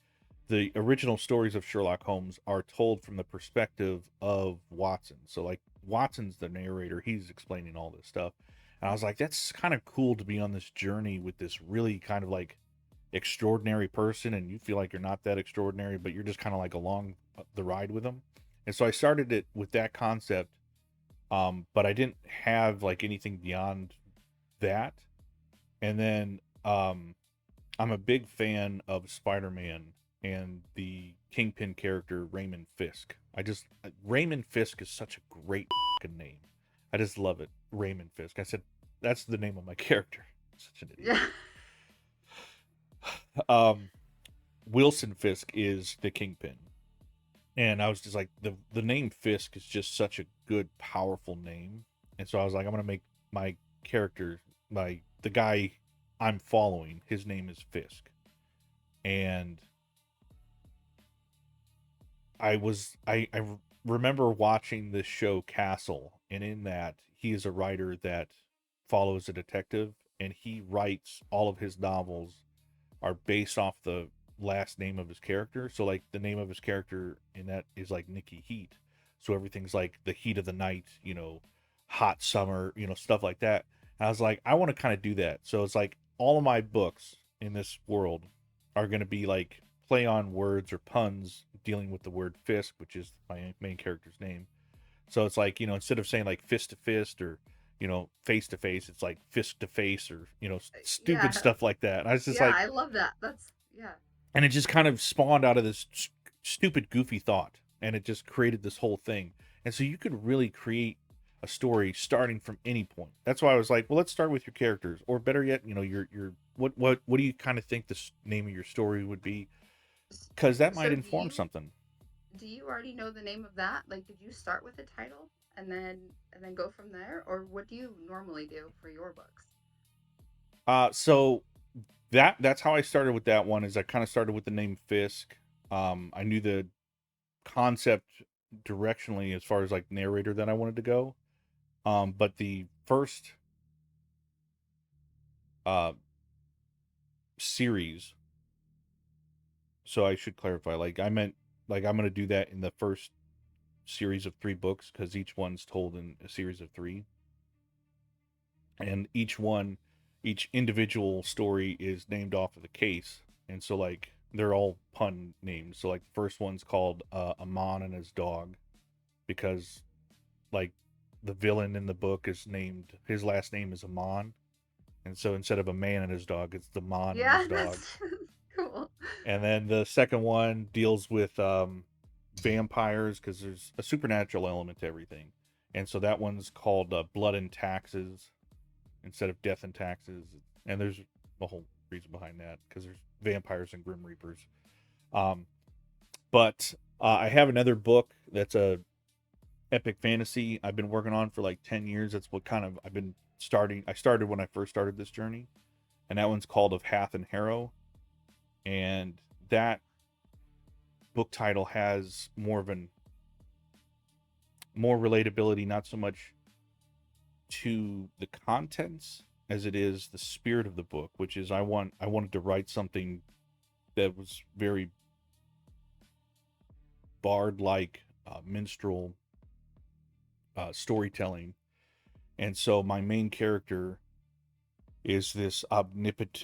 the original stories of Sherlock Holmes are told from the perspective of Watson. So like Watson's the narrator, he's explaining all this stuff. And I was like, that's kind of cool to be on this journey with this really kind of like extraordinary person, and you feel like you're not that extraordinary, but you're just kind of like along the ride with them. And so I started it with that concept, but I didn't have like anything beyond that. And then I'm a big fan of Spider-Man and the Kingpin character Raymond Fisk. Raymond Fisk is such a great fucking name. I just love it, Raymond Fisk. I said that's the name of my character. Such an idiot. Yeah. Um, Wilson Fisk is the Kingpin, and I was just like the name Fisk is just such a good, powerful name, and so I was like, I'm gonna make my character, my the guy I'm following, his name is Fisk, and I remember watching this show Castle, and in that he is a writer that follows a detective, and he writes all of his novels are based off the last name of his character. So like the name of his character in that is like Nikki Heat. So everything's like the heat of the night, hot summer, stuff like that. And I was like, I want to kind of do that. So it's like all of my books in this world are going to be like play on words or puns dealing with the word Fisk, which is my main character's name. So it's like, instead of saying like fist to fist or, face to face, it's like fist to face or, stupid Yeah. stuff like that. And I was just Yeah, like, I love that. That's yeah. and it just kind of spawned out of this stupid, goofy thought. And it just created this whole thing. And so you could really create a story starting from any point. That's why I was like, well, let's start with your characters. Or better yet, your what do you kind of think the name of your story would be? Because that might So inform something. do you already know the name of that? Like, did you start with the title and then go from there, or what do you normally do for your books? So that's how I started with that one. Is I kind of started with the name Fisk. I knew the concept directionally as far as like narrator that I wanted to go. But the first uh series, so I should clarify, like I meant like I'm gonna do that in the first series of 3 books because each one's told in a series of 3, and each individual story is named off of the case, and so like they're all pun names. So like the first one's called Amon and his dog because like the villain in the book is named, his last name is Amon, and so instead of a man and his dog, it's the Mon and Yeah, his dog. that's cool. And then the second one deals with vampires because there's a supernatural element to everything, and so that one's called Blood and Taxes instead of Death and Taxes. And there's a whole reason behind that because there's vampires and Grim Reapers. Um, but I have another book that's a epic fantasy I've been working on for like 10 years. That's what kind of I've been starting. I started when I first started this journey, and that one's called Of Hath and Harrow. And that book title has more relatability, not so much to the contents as it is the spirit of the book, which is I wanted to write something that was very bard like, minstrel storytelling. And so my main character is this omnipotent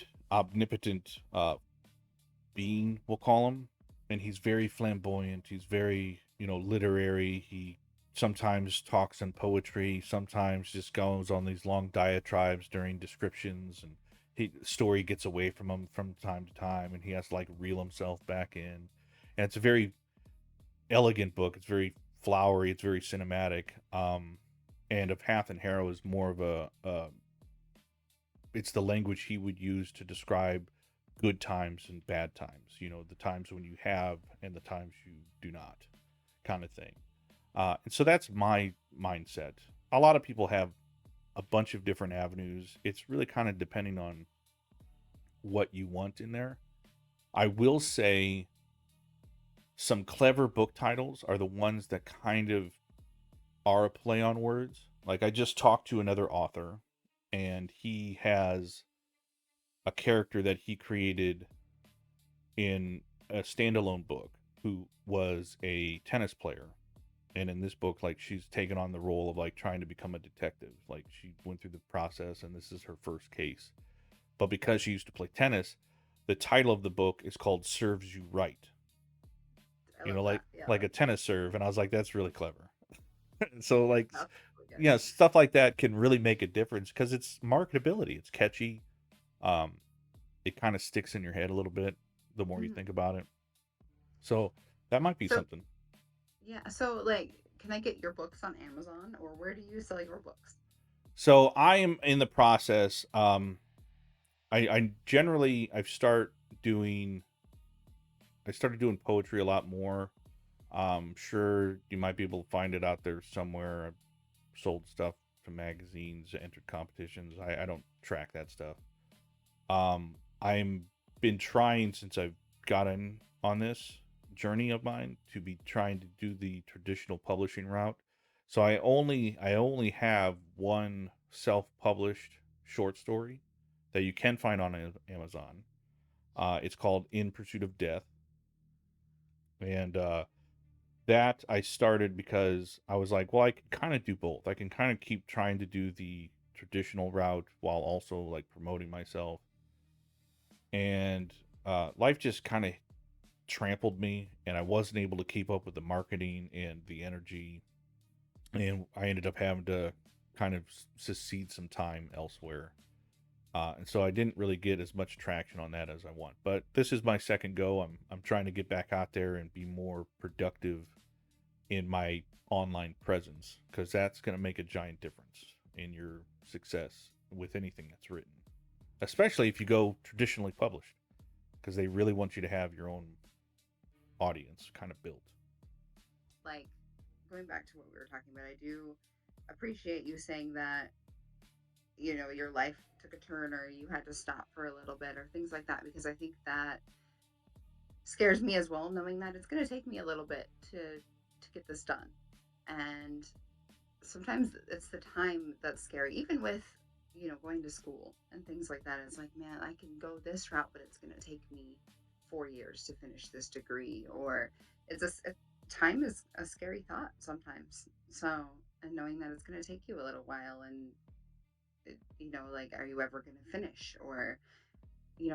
being, we'll call him, and he's very flamboyant. He's very, literary. He sometimes talks in poetry, sometimes just goes on these long diatribes during descriptions, and story gets away from him from time to time, and he has to like reel himself back in. And it's a very elegant book. It's very flowery. It's very cinematic. And Of Hath and Harrow is more of it's the language he would use to describe good times and bad times. The times when you have and the times you do not, kind of thing. And so that's my mindset. A lot of people have a bunch of different avenues. It's really kind of depending on what you want in there. I will say some clever book titles are the ones that kind of are a play on words. Like I just talked to another author, and he has a character that he created in a standalone book who was a tennis player. And in this book, like, she's taken on the role of like trying to become a detective. Like, she went through the process and this is her first case. But because she used to play tennis, the title of the book is called Serves You Right. I love Like that. Yeah, a tennis serve. And I was like, that's really clever. So like, that's really good. yeah, stuff like that can really make a difference because it's marketability. It's catchy. Um, it kind of sticks in your head a little bit the more you Mhm. think about it. So that might be So something. yeah, so like, can I get your books on Amazon, or where do you sell your books? So I am in the process. I generally doing I started doing poetry a lot more. Sure, you might be able to find it out there somewhere. I've sold stuff to magazines, entered competitions. I don't track that stuff. I'm been trying since I've gotten on this journey of mine to be trying to do the traditional publishing route. So I only have one self-published short story that you can find on Amazon. It's called In Pursuit of Death, and that I started because I was like, well, I can kind of do both. I can kind of keep trying to do the traditional route while also like promoting myself. And life just kind of trampled me, and I wasn't able to keep up with the marketing and the energy, and I ended up having to kind of secede some time elsewhere. And so I didn't really get as much traction on that as I want. But this is my second go. I'm trying to get back out there and be more productive in my online presence because that's going to make a giant difference in your success with anything that's written, especially if you go traditionally published, because they really want you to have your own audience kind of built. Like, going back to what we were talking about, I do appreciate you saying that, your life took a turn, or you had to stop for a little bit, or things like that, because I think that scares me as well, knowing that it's going to take me a little bit to get this done. And sometimes it's the time that's scary, even with, going to school and things like that. It's like, man, I can go this route, but it's going to take me 4 years to finish this degree. Or it's time is a scary thought sometimes. So, and knowing that it's going to take you a little while, and like, are you ever going to finish, or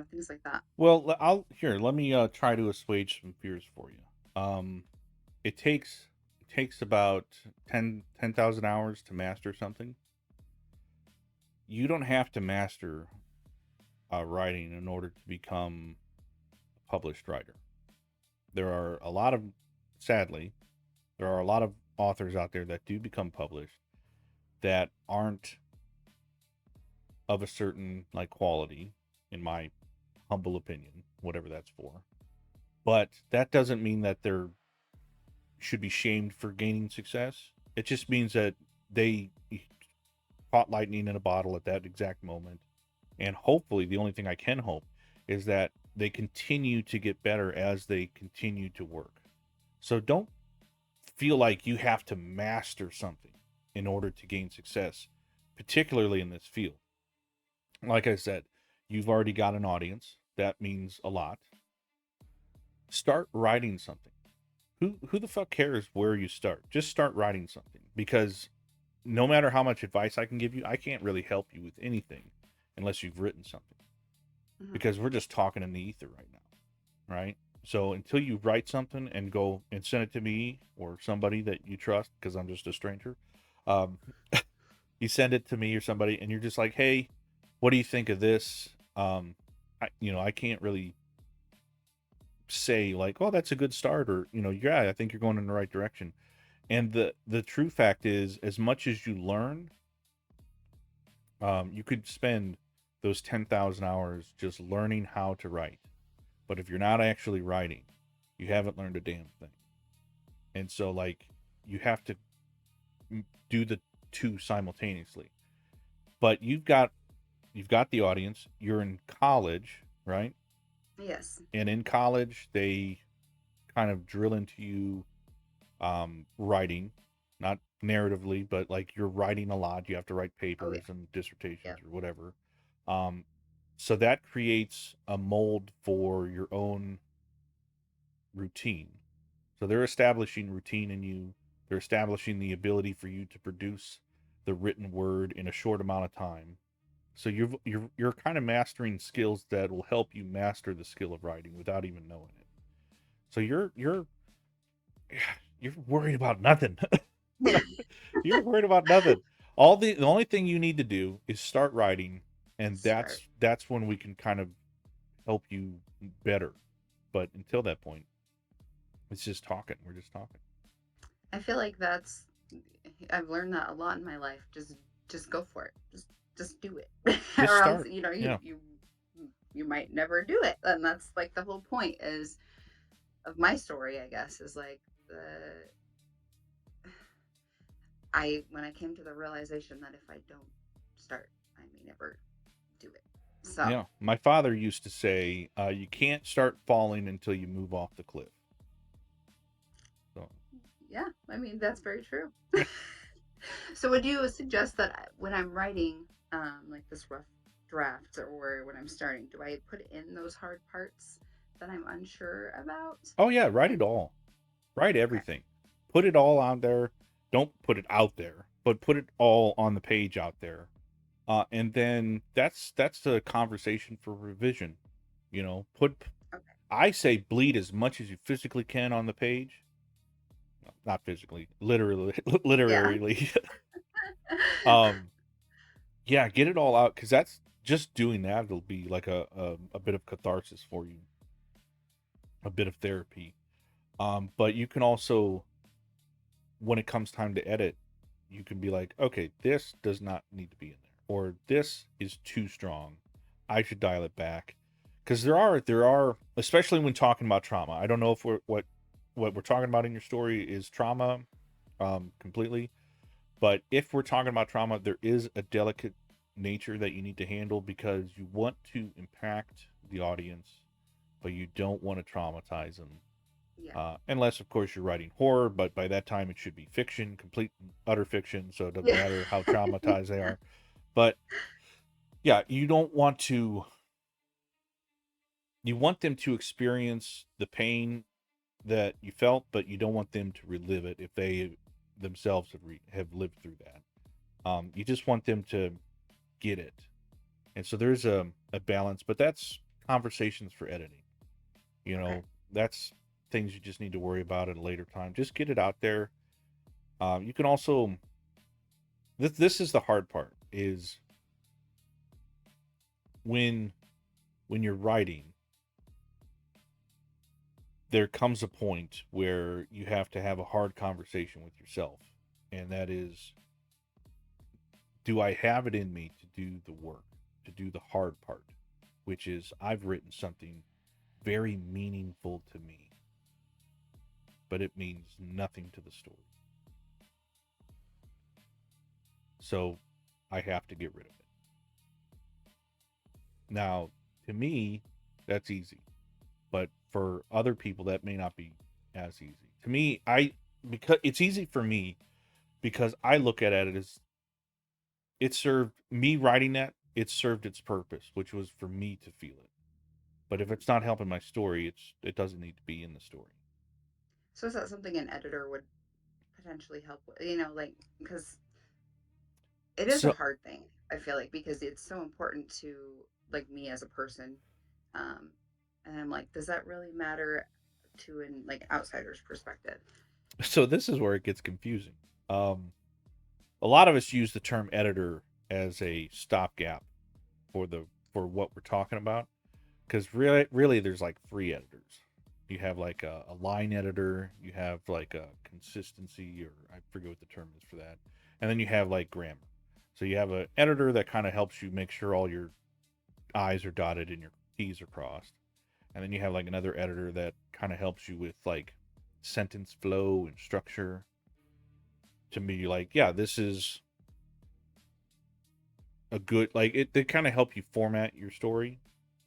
things like that. Well, let me try to assuage some fears for you. It takes about 10,000 hours to master something. You don't have to master writing in order to become a published writer. There are a lot of, sadly, there are a lot of authors out there that do become published that aren't of a certain like quality, in my humble opinion, whatever that's for. But that doesn't mean that they're should be shamed for gaining success. It just means that they caught lightning in a bottle at that exact moment. And hopefully, the only thing I can hope is that they continue to get better as they continue to work. So don't feel like you have to master something in order to gain success, particularly in this field. Like I said, you've already got an audience. That means a lot. Start writing something. Who the fuck cares where you start? Just start writing something, because no matter how much advice I can give you, I can't really help you with anything unless you've written something, Hmm. because we're just talking in the ether right now. right? So until you write something and go and send it to me or somebody that you trust, because I'm just a stranger, um, you send it to me or somebody, and you're just like, "Hey, what do you think of this?" I can't really say like, "Oh, that's a good start," or "Yeah, I think you're going in the right direction." And the true fact is, as much as you learn, you could spend those 10,000 hours just learning how to write. But if you're not actually writing, you haven't learned a damn thing. And so, like, you have to do the two simultaneously. But you've got the audience. You're in college, right? Yes. And in college, they kind of drill into you writing, not narratively, but like you're writing a lot. You have to write Oh yeah. papers and dissertations Yep. or whatever. Um, so that creates a mold for your own routine. So they're establishing routine in you. They're establishing the ability for you to produce the written word in a short amount of time. So you're kind of mastering skills that will help you master the skill of writing without even knowing it. So you're worried about nothing. You're worried about nothing. The only thing you need to do is start writing, and Start. that's when we can kind of help you better. But until that point, it's just talking. We're just talking. I feel like that's I've learned that a lot in my life. Just go for it. Just do it. Just Or else, start. Yeah. you might never do it. And that's like the whole point is of my story, I guess, is like the I when I came to the realization that if I don't start, I may never do it. So, Yeah. My father used to say, "You can't start falling until you move off the cliff." So yeah, I mean, that's very true. So, would you suggest that when I'm writing like this rough draft or when I'm starting, do I put in those hard parts that I'm unsure about? oh yeah, write Like, it all. Write okay, everything. Put it all out there. Don't put it out there, but put it all on the page out there. And then that's the conversation for revision. Put okay, I say bleed as much as you physically can on the page. Not physically, literally, yeah, literally. um, yeah, get it all out because that's just doing that will be like a bit of catharsis for you, a bit of therapy. But you can also, when it comes time to edit, you can be like, okay, this does not need to be in there, or this is too strong. I should dial it back, because there are, especially when talking about trauma. I don't know if what we're talking about in your story is trauma, completely, but if we're talking about trauma, there is a delicate nature that you need to handle because you want to impact the audience, but you don't want to traumatize them, yeah. unless, of course, you're writing horror, but by that time it should be fiction, complete and utter fiction, so it doesn't Yeah. matter how traumatized they are. But yeah, you want them to experience the pain that you felt, but you don't want them to relive it if they themselves have lived through that. You just want them to get it. And so there's a balance, but that's conversations for editing. You Okay. know, that's things you just need to worry about at a later time. Just get it out there. You can also this is the hard part is when you're writing, there comes a point where you have to have a hard conversation with yourself, and that is, do I have it in me to do the work, to do the hard part, which is I've written something very meaningful to me, but it means nothing to the story. So I have to get rid of it. Now, to me, that's easy, but for other people that may not be as easy. To me, I because it's easy for me because I look at it as it served me writing that, it served its purpose, which was for me to feel it. But if it's not helping my story, it doesn't need to be in the story. So is that something an editor would potentially help with? Like because it is a So hard thing. I feel like because it's so important to like me as a person, um, And I'm like, does that really matter to an like outsider's perspective? So this is where it gets confusing. Um, a lot of us use the term editor as a stopgap for the for what we're talking about, because really there's like three editors. You have like a line editor, you have like a consistency, or I forget what the term is for that, and then you have like grammar. So you have an editor that kind of helps you make sure all your I's are dotted and your T's are crossed, and then you have like another editor that kind of helps you with like sentence flow and structure, to be like, yeah, this is a good, like, it they kind of help you format your story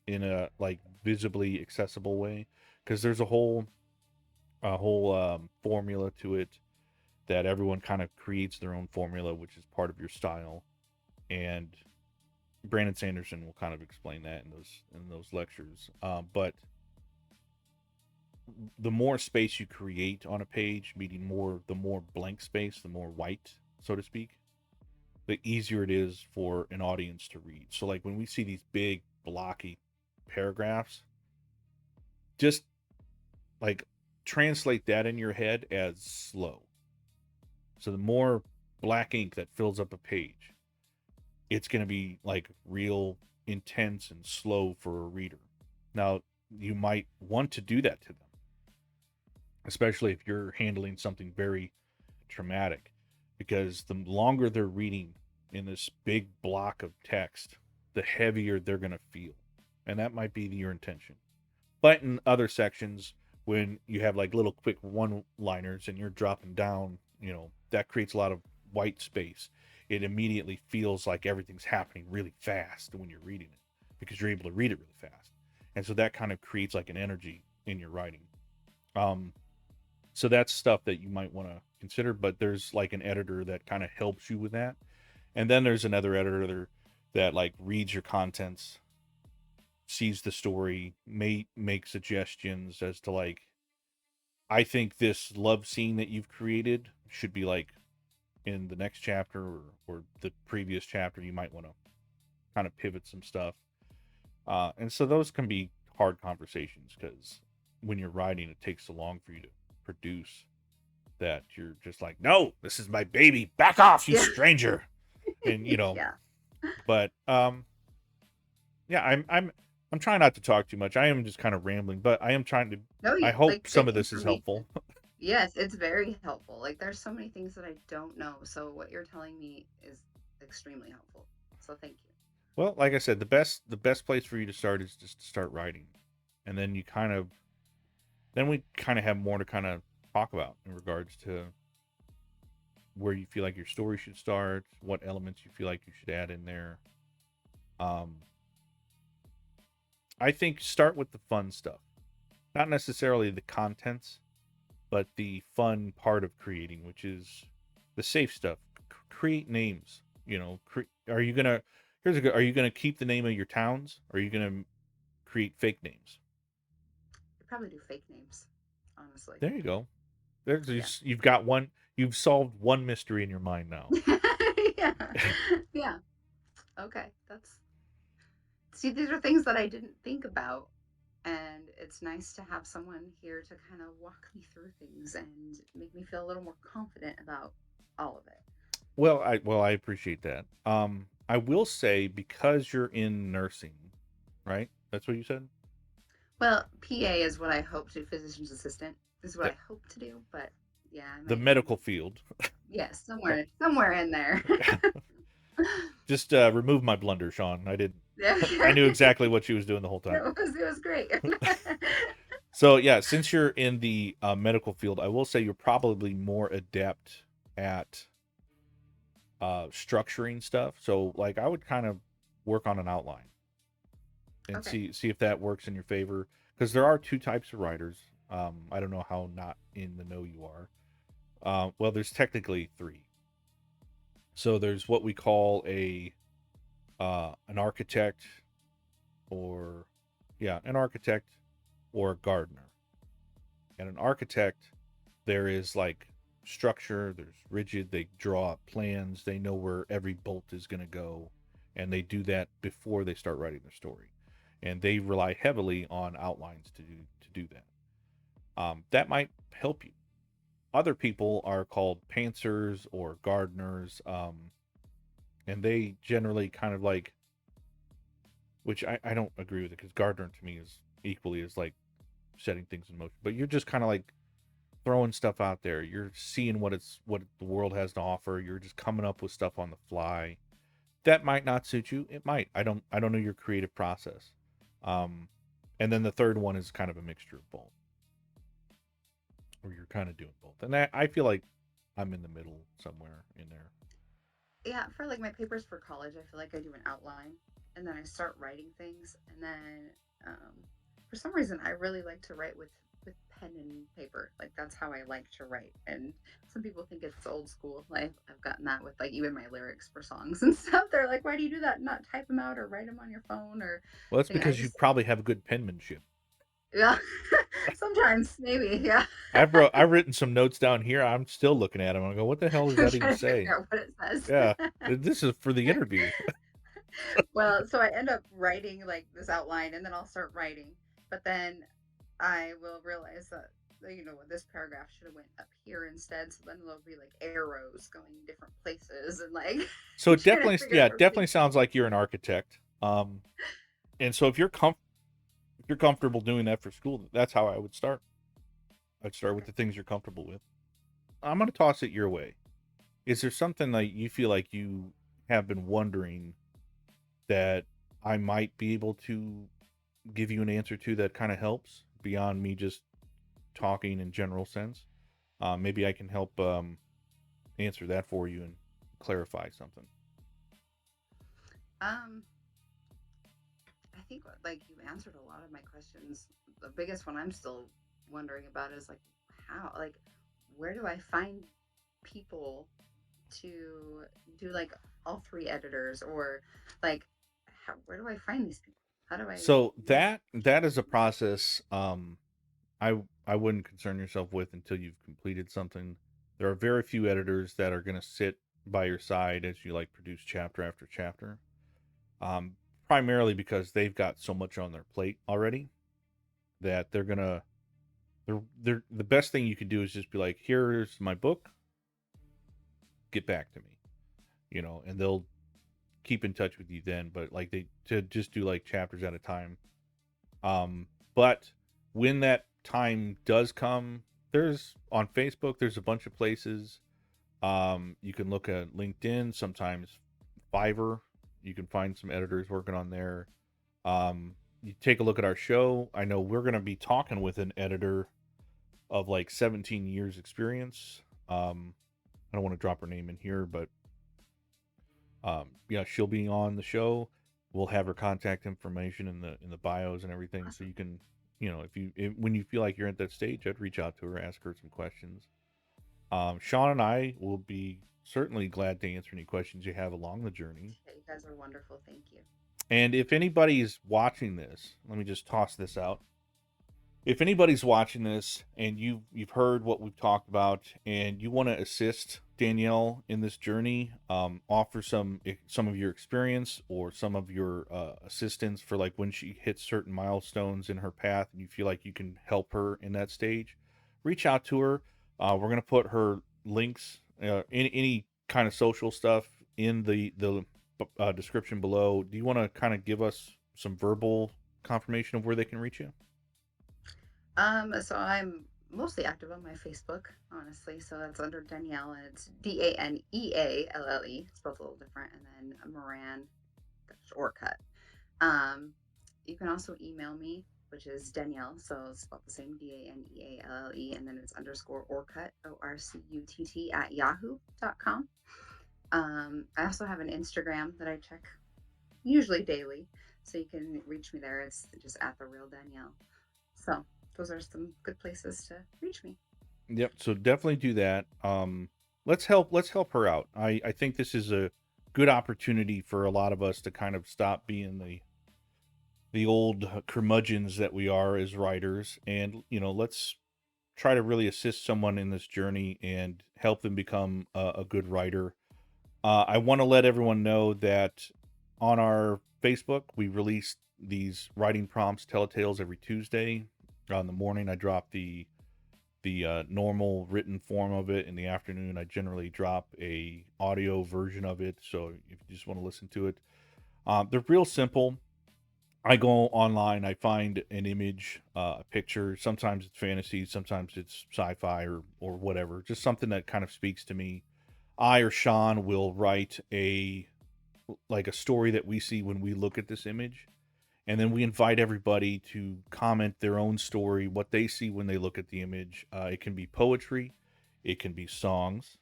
in a like visibly accessible way, because there's a whole formula to it, that everyone kind of creates their own formula, which is part of your style. And Brandon Sanderson will kind of explain that in those lectures. But the more space you create on a page, meaning the more blank space, the more white, so to speak, the easier it is for an audience to read. So like when we see these big blocky paragraphs, just like translate that in your head as slow. So the more black ink that fills up a page, it's going to be like real intense and slow for a reader. Now, you might want to do that to them, especially if you're handling something very traumatic, because the longer they're reading in this big block of text, the heavier they're going to feel. And that might be your intention. But in other sections, when you have like little quick one liners and you're dropping down, that creates a lot of white space. It immediately feels like everything's happening really fast when you're reading it, because you're able to read it really fast. And so that kind of creates like an energy in your writing. Um, so that's stuff that you might want to consider, but there's like an editor that kind of helps you with that. And then there's another editor that like reads your contents, sees the story, may make suggestions as to like, I think this love scene that you've created should be like in the next chapter, or the previous chapter. You might want to kind of pivot some stuff. And so those can be hard conversations, because when you're writing, it takes so long for you to produce that you're just like, no, this is my baby. Back off, you Yeah. stranger. And Yeah. but yeah, I'm trying not to talk too much. I am just kind of rambling, but I am trying to. No, I you hope like some thank of you this for is me. helpful. Yes, it's very helpful. Like there's so many things that I don't know. So what you're telling me is extremely helpful. So thank you. Well, like I said, the best place for you to start is just to start writing, and then we kind of have more to kind of talk about in regards to where you feel like your story should start, what elements you feel like you should add in there. Um, I think start with the fun stuff, not necessarily the contents, but the fun part of creating, which is the safe stuff. Create names. Are you gonna? Here's a good. Are you gonna keep the name of your towns? Or are you gonna create fake names? I probably do fake names, honestly. There you go. Yeah. You've got one. You've solved one mystery in your mind now. Yeah. Yeah. Okay. That's see, these are things that I didn't think about. And it's nice to have someone here to kind of walk me through things and make me feel a little more confident about all of it. Well, I appreciate that. I will say, because you're in nursing, right? That's what you said. Well, PA is what I hope to, physician's assistant is what That I hope to do, but yeah, I the might be, medical field. yes, somewhere in there. Just remove my blunder, Sean. I did. Yeah, I knew exactly what she was doing the whole time. it was great. So yeah, since you're in the medical field, I will say you're probably more adept at structuring stuff. So like, I would kind of work on an outline and Okay. see if that works in your favor, because there are two types of writers. I don't know how not in the know you are. Well, there's technically three. So there's what we call an architect, or an architect or a gardener. And an architect, there is like structure, there's rigid, they draw up plans, they know where every bolt is going to go, and they do that before they start writing their story. and they rely heavily on outlines to do that. That might help you. Other people are called pantsers or gardeners, and they generally kind of like, which I don't agree with it, because gardener to me is equally as like setting things in motion. But you're just kind of like throwing stuff out there. You're seeing what the world has to offer. You're just coming up with stuff on the fly. That might not suit you. It might. I don't know your creative process. Um, and then the third one is kind of a mixture of both, where you're kind of doing both. And I feel like I'm in the middle somewhere in there. Yeah, for like my papers for college, I feel like I do an outline and then I start writing things, and then um, for some reason I really like to write with pen and paper. Like that's how I like to write. And some people think it's old school. Like I've gotten that with like even my lyrics for songs and stuff. They're like, "Why do you do that? Not type them out or write them on your phone or Well, that's thing." I because you just probably have a good penmanship. yeah, sometimes maybe yeah. I've written some notes down here. I'm still looking at them. I go, what the hell does I'm that even trying to say? figure out what it says. Yeah, this is for the interview. Well, so I end up writing like this outline and then I'll start writing. But then I will realize that this paragraph should have went up here instead. So then there'll be like arrows going different places and like So it trying to definitely, figure yeah, out it where everything definitely sounds like you're an architect. And so if you're comfortable doing that for school, that's how I would start. I'd start with okay. the things you're comfortable with. I'm gonna toss it your way. Is there something that you feel like you have been wondering that I might be able to give you an answer to that kind of helps beyond me just talking in general sense? Maybe I can help answer that for you and clarify something. Um I think like you answered a lot of my questions. The biggest one I'm still wondering about is like how like where do I find people to do like all three editors or like where do I find these people? How do I So yeah. that is a process I wouldn't concern yourself with until you've completed something. There are very few editors that are going to sit by your side as you like produce chapter after chapter. Um, Primarily because they've got so much on their plate already that they're the best thing you can do is just be like, here's my book, get back to me, and they'll keep in touch with you then. But like they to just do like chapters at a time. But when that time does come, there's on Facebook, there's a bunch of places. You can look at LinkedIn, sometimes Fiverr. You can find some editors working on there. You take a look at our show. I know we're going to be talking with an editor of like 17 years experience. I don't want to drop her name in here, but yeah, she'll be on the show. We'll have her contact information in the bios and everything, so Awesome. you can, when you feel like you're at that stage, I'd reach out to her, ask her some questions. Sean and I will be certainly glad to answer any questions you have along the journey. Yeah, you guys are wonderful. Thank you. And if anybody's watching this, let me just toss this out. If anybody's watching this and you've heard what we've talked about and you want to assist Danealle in this journey, offer some of your experience or some of your assistance for like when she hits certain milestones in her path and you feel like you can help her in that stage, reach out to her. We're gonna put her links, any kind of social stuff in the description below. Do you want to kind of give us some verbal confirmation of where they can reach you? So I'm mostly active on my Facebook, honestly. So that's under Danielle, and it's Danealle, spelled a little different, and then Moran Orcutt. Um, you can also email me, which is Danielle, so it's spelled the same Danealle, and then it's underscore Orcutt, ORCUTT at yahoo.com. I also have an Instagram that I check usually daily, so you can reach me there. It's just at the real Danielle. So those are some good places to reach me. Yep. So definitely do that. Let's help her out. I think this is a good opportunity for a lot of us to kind of stop being the old curmudgeons that we are as writers, and let's try to really assist someone in this journey and help them become a good writer. I want to let everyone know that on our Facebook we released these writing prompts, telltales, every Tuesday. In the morning, I drop the normal written form of it. In the afternoon, I generally drop a audio version of it. So if you just want to listen to it, they're real simple. I go online, I find an image, a picture. Sometimes it's fantasy, sometimes it's sci-fi or whatever. Just something that kind of speaks to me. I or Sean will write a story that we see when we look at this image, and then we invite everybody to comment their own story, what they see when they look at the image. It can be poetry, it can be songs,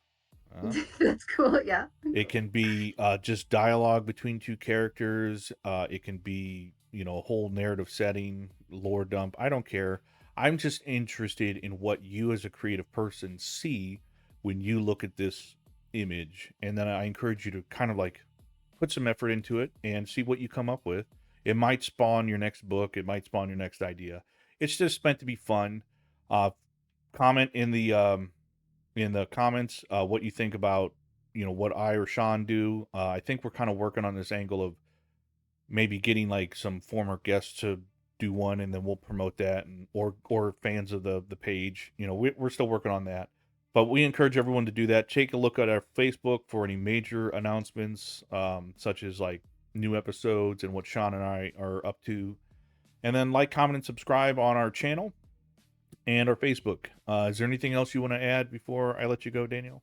uh, That's cool. Yeah. it can be just dialogue between two characters. It can be, a whole narrative setting, lore dump. I don't care. I'm just interested in what you as a creative person see when you look at this image. And then I encourage you to kind of like put some effort into it and see what you come up with. It might spawn your next book. It might spawn your next idea. It's just meant to be fun. Comment in the comments what you think about what I or Sean do. I think we're kind of working on this angle of maybe getting like some former guests to do one, and then we'll promote that, and or fans of the page. We're still working on that, but we encourage everyone to do that. Take a look at our Facebook for any major announcements, such as like new episodes and what Sean and I are up to, and then like, comment, and subscribe on our channel and our Facebook. Is there anything else you want to add before I let you go, Danielle?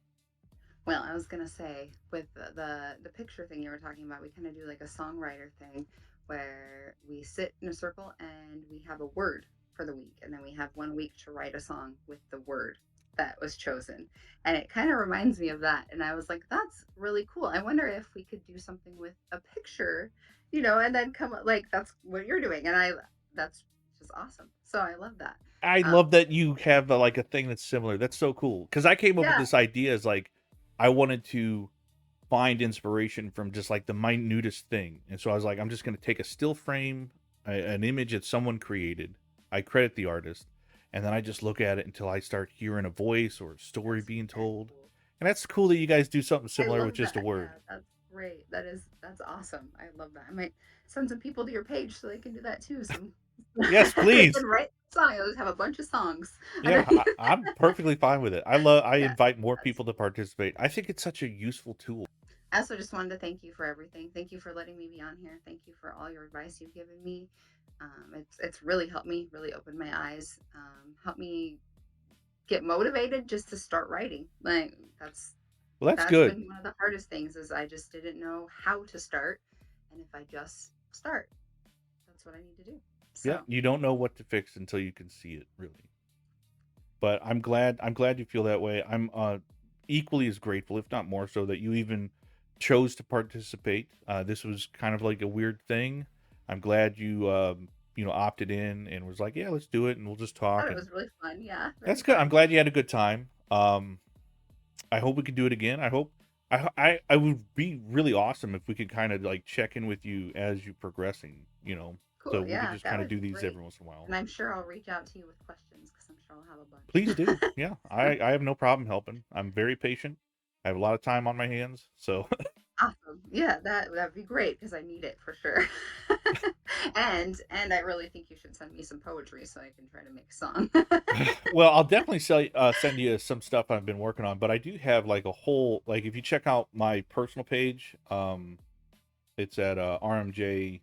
Well, I was gonna say with the picture thing you were talking about, we kind of do like a songwriter thing where we sit in a circle and we have a word for the week, and then we have 1 week to write a song with the word that was chosen. And it kind of reminds me of that. And I was like, that's really cool. I wonder if we could do something with a picture, and then come like that's what you're doing. And that's just awesome. So I love that. I Um, love that you have like a thing that's similar. That's so cool. Because I came up with yeah, this idea as like I wanted to find inspiration from just like the minutest thing, and so I was like, I'm just going to take a still frame, an image that someone created. I credit the artist, and then I just look at it until I start hearing a voice or a story that's being very told. cool. And that's cool that you guys do something I similar with love just a that. word. Yeah, that's great. That's awesome. I love that. I might send some people to your page so they can do that too. Some Yes, they please. can write songs. I always have a bunch of songs. And Yeah, I'm perfectly fine with it. I yeah, invite more that's people to participate. I think it's such a useful tool. I also just wanted to thank you for everything. Thank you for letting me be on here. Thank you for all your advice you've given me. It's really helped me, really opened my eyes, helped me get motivated just to start writing. Like Well, that's that's good. been one of the hardest things is I just didn't know how to start. And if I just start, that's what I need to do. Yeah, So you don't know what to fix until you can see it, really. But I'm glad you feel that way. I'm equally as grateful, if not more so, that you even chose to participate. This was kind of like a weird thing. I'm glad you opted in and was like, yeah, let's do it, and we'll just I thought talk. it And was really fun. Yeah, that's very good. I'm fun. glad you had a good time. I hope we could do it again. I hope I would be really awesome if we could kind of like check in with you as you're progressing. So Cool. we could Yeah, just that kind of would do be these great. every once in a while. And I'm sure I'll reach out to you with questions because I'm sure I'll have Please do. a bunch. Yeah, So I have no problem helping. I'm very patient. I have a lot of time on my hands. So, awesome. Yeah, that'd be great because I need it for sure. And I really think you should send me some poetry so I can try to make a song. well, I'll definitely send you some stuff I've been working on. But I do have like a whole like if you check out my personal page, it's at rmj.author.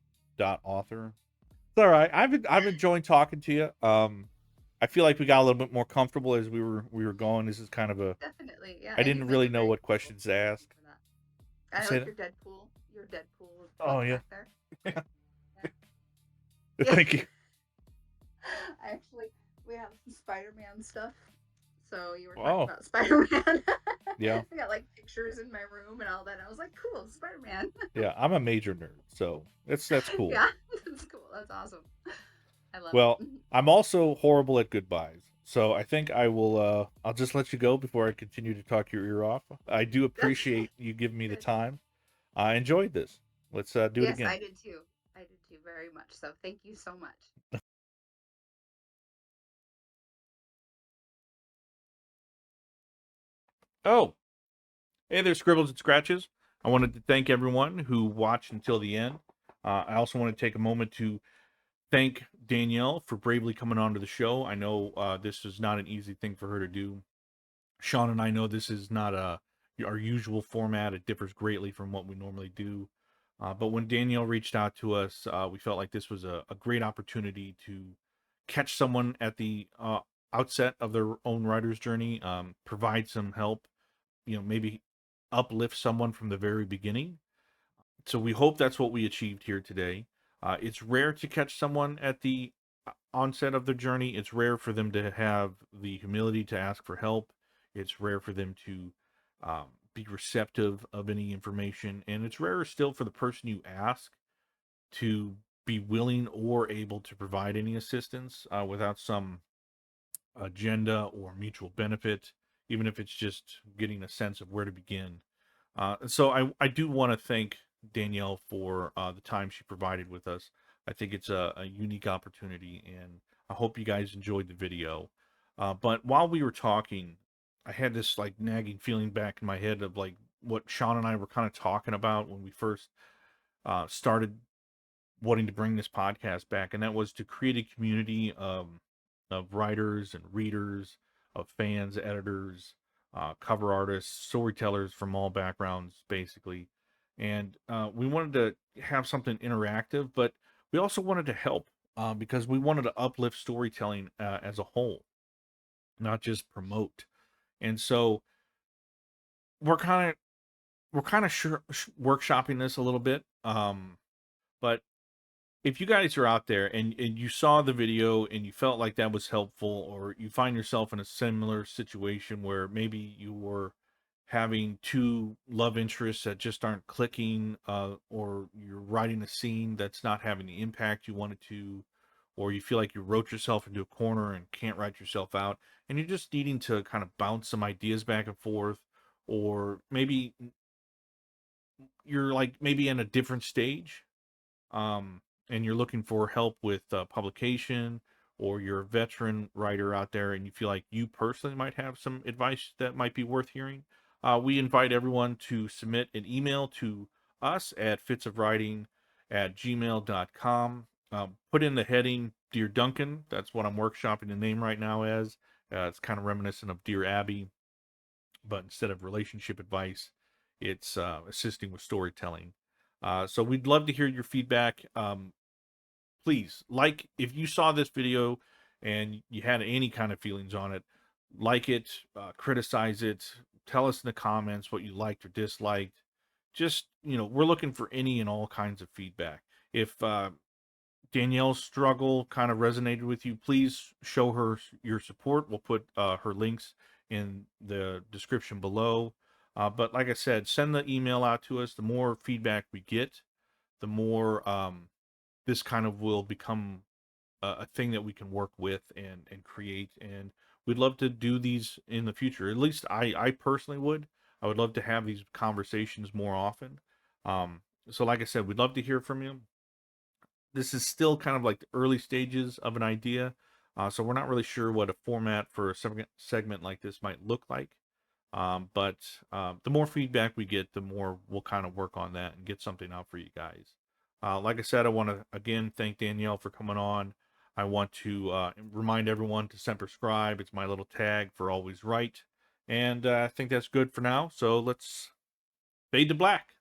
It's all right. I've enjoyed talking to you. I feel like we got a little bit more comfortable as we were going. This is kind of a Definitely. Yeah, I and you didn't make really it know very what cool. questions to So thank you ask. for that. You I say like that? Your Deadpool Oh book yeah. back there. Yeah. Yeah. Thank you. Actually, we have some Spider-Man stuff. So you were talking Oh about Spider-Man. yeah. I got like pictures in my room and all that. I was like, cool, Spider-Man. Yeah, I'm a major nerd, so that's cool. Yeah, that's cool. That's awesome. I love it. Well, I'm also horrible at goodbyes. So I think I'll just let you go before I continue to talk your ear off. I do That's appreciate you giving me the good. time. I enjoyed this. Let's do it Yes, again. I did too. I did too very much. So thank you so much. Oh, hey there, Scribbles and Scratches. I wanted to thank everyone who watched until the end. I also want to take a moment to thank Danealle for bravely coming onto the show. I know this is not an easy thing for her to do. Sean and I know this is not our usual format. It differs greatly from what we normally do. But when Danealle reached out to us, we felt like this was a great opportunity to catch someone at the outset of their own writer's journey, provide some help, maybe uplift someone from the very beginning. So we hope that's what we achieved here today. It's rare to catch someone at the onset of their journey. It's rare for them to have the humility to ask for help. It's rare for them to be receptive of any information. And it's rarer still for the person you ask to be willing or able to provide any assistance without some agenda or mutual benefit, even if it's just getting a sense of where to begin. So I do want to thank Danealle for the time she provided with us. I think it's a unique opportunity, and I hope you guys enjoyed the video. But while we were talking, I had this like nagging feeling back in my head of like what Sean and I were kind of talking about when we first started wanting to bring this podcast back, and that was to create a community of writers and readers, of fans, editors, cover artists, storytellers from all backgrounds, basically. And we wanted to have something interactive, but we also wanted to help because we wanted to uplift storytelling as a whole, not just promote. And so we're kind of workshopping this a little bit, but if you guys are out there and you saw the video and you felt like that was helpful, or you find yourself in a similar situation where maybe you were having two love interests that just aren't clicking, or you're writing a scene that's not having the impact you wanted to, or you feel like you wrote yourself into a corner and can't write yourself out, and you're just needing to kind of bounce some ideas back and forth, or maybe you're like maybe in a different stage, and you're looking for help with publication, or you're a veteran writer out there and you feel like you personally might have some advice that might be worth hearing, we invite everyone to submit an email to us at fitzofwriting@gmail.com. Put in the heading Dear Duncan. That's what I'm workshopping the name right now as. It's kind of reminiscent of Dear Abby, but instead of relationship advice, it's assisting with storytelling. So we'd love to hear your feedback. Please, like, if you saw this video and you had any kind of feelings on it, like it, criticize it, tell us in the comments what you liked or disliked. Just, we're looking for any and all kinds of feedback. If Danealle's struggle kind of resonated with you, please show her your support. We'll put her links in the description below. But like I said, send the email out to us. The more feedback we get, the more this kind of will become a thing that we can work with and create. And we'd love to do these in the future. At least I personally would. I would love to have these conversations more often. So like I said, we'd love to hear from you. This is still kind of like the early stages of an idea. So we're not really sure what a format for a segment like this might look like. But the more feedback we get, the more we'll kind of work on that and get something out for you guys. Like I said, I want to again thank Danealle for coming on. I want to remind everyone to subscribe. It's my little tag for always right. And I think that's good for now. So let's fade to black.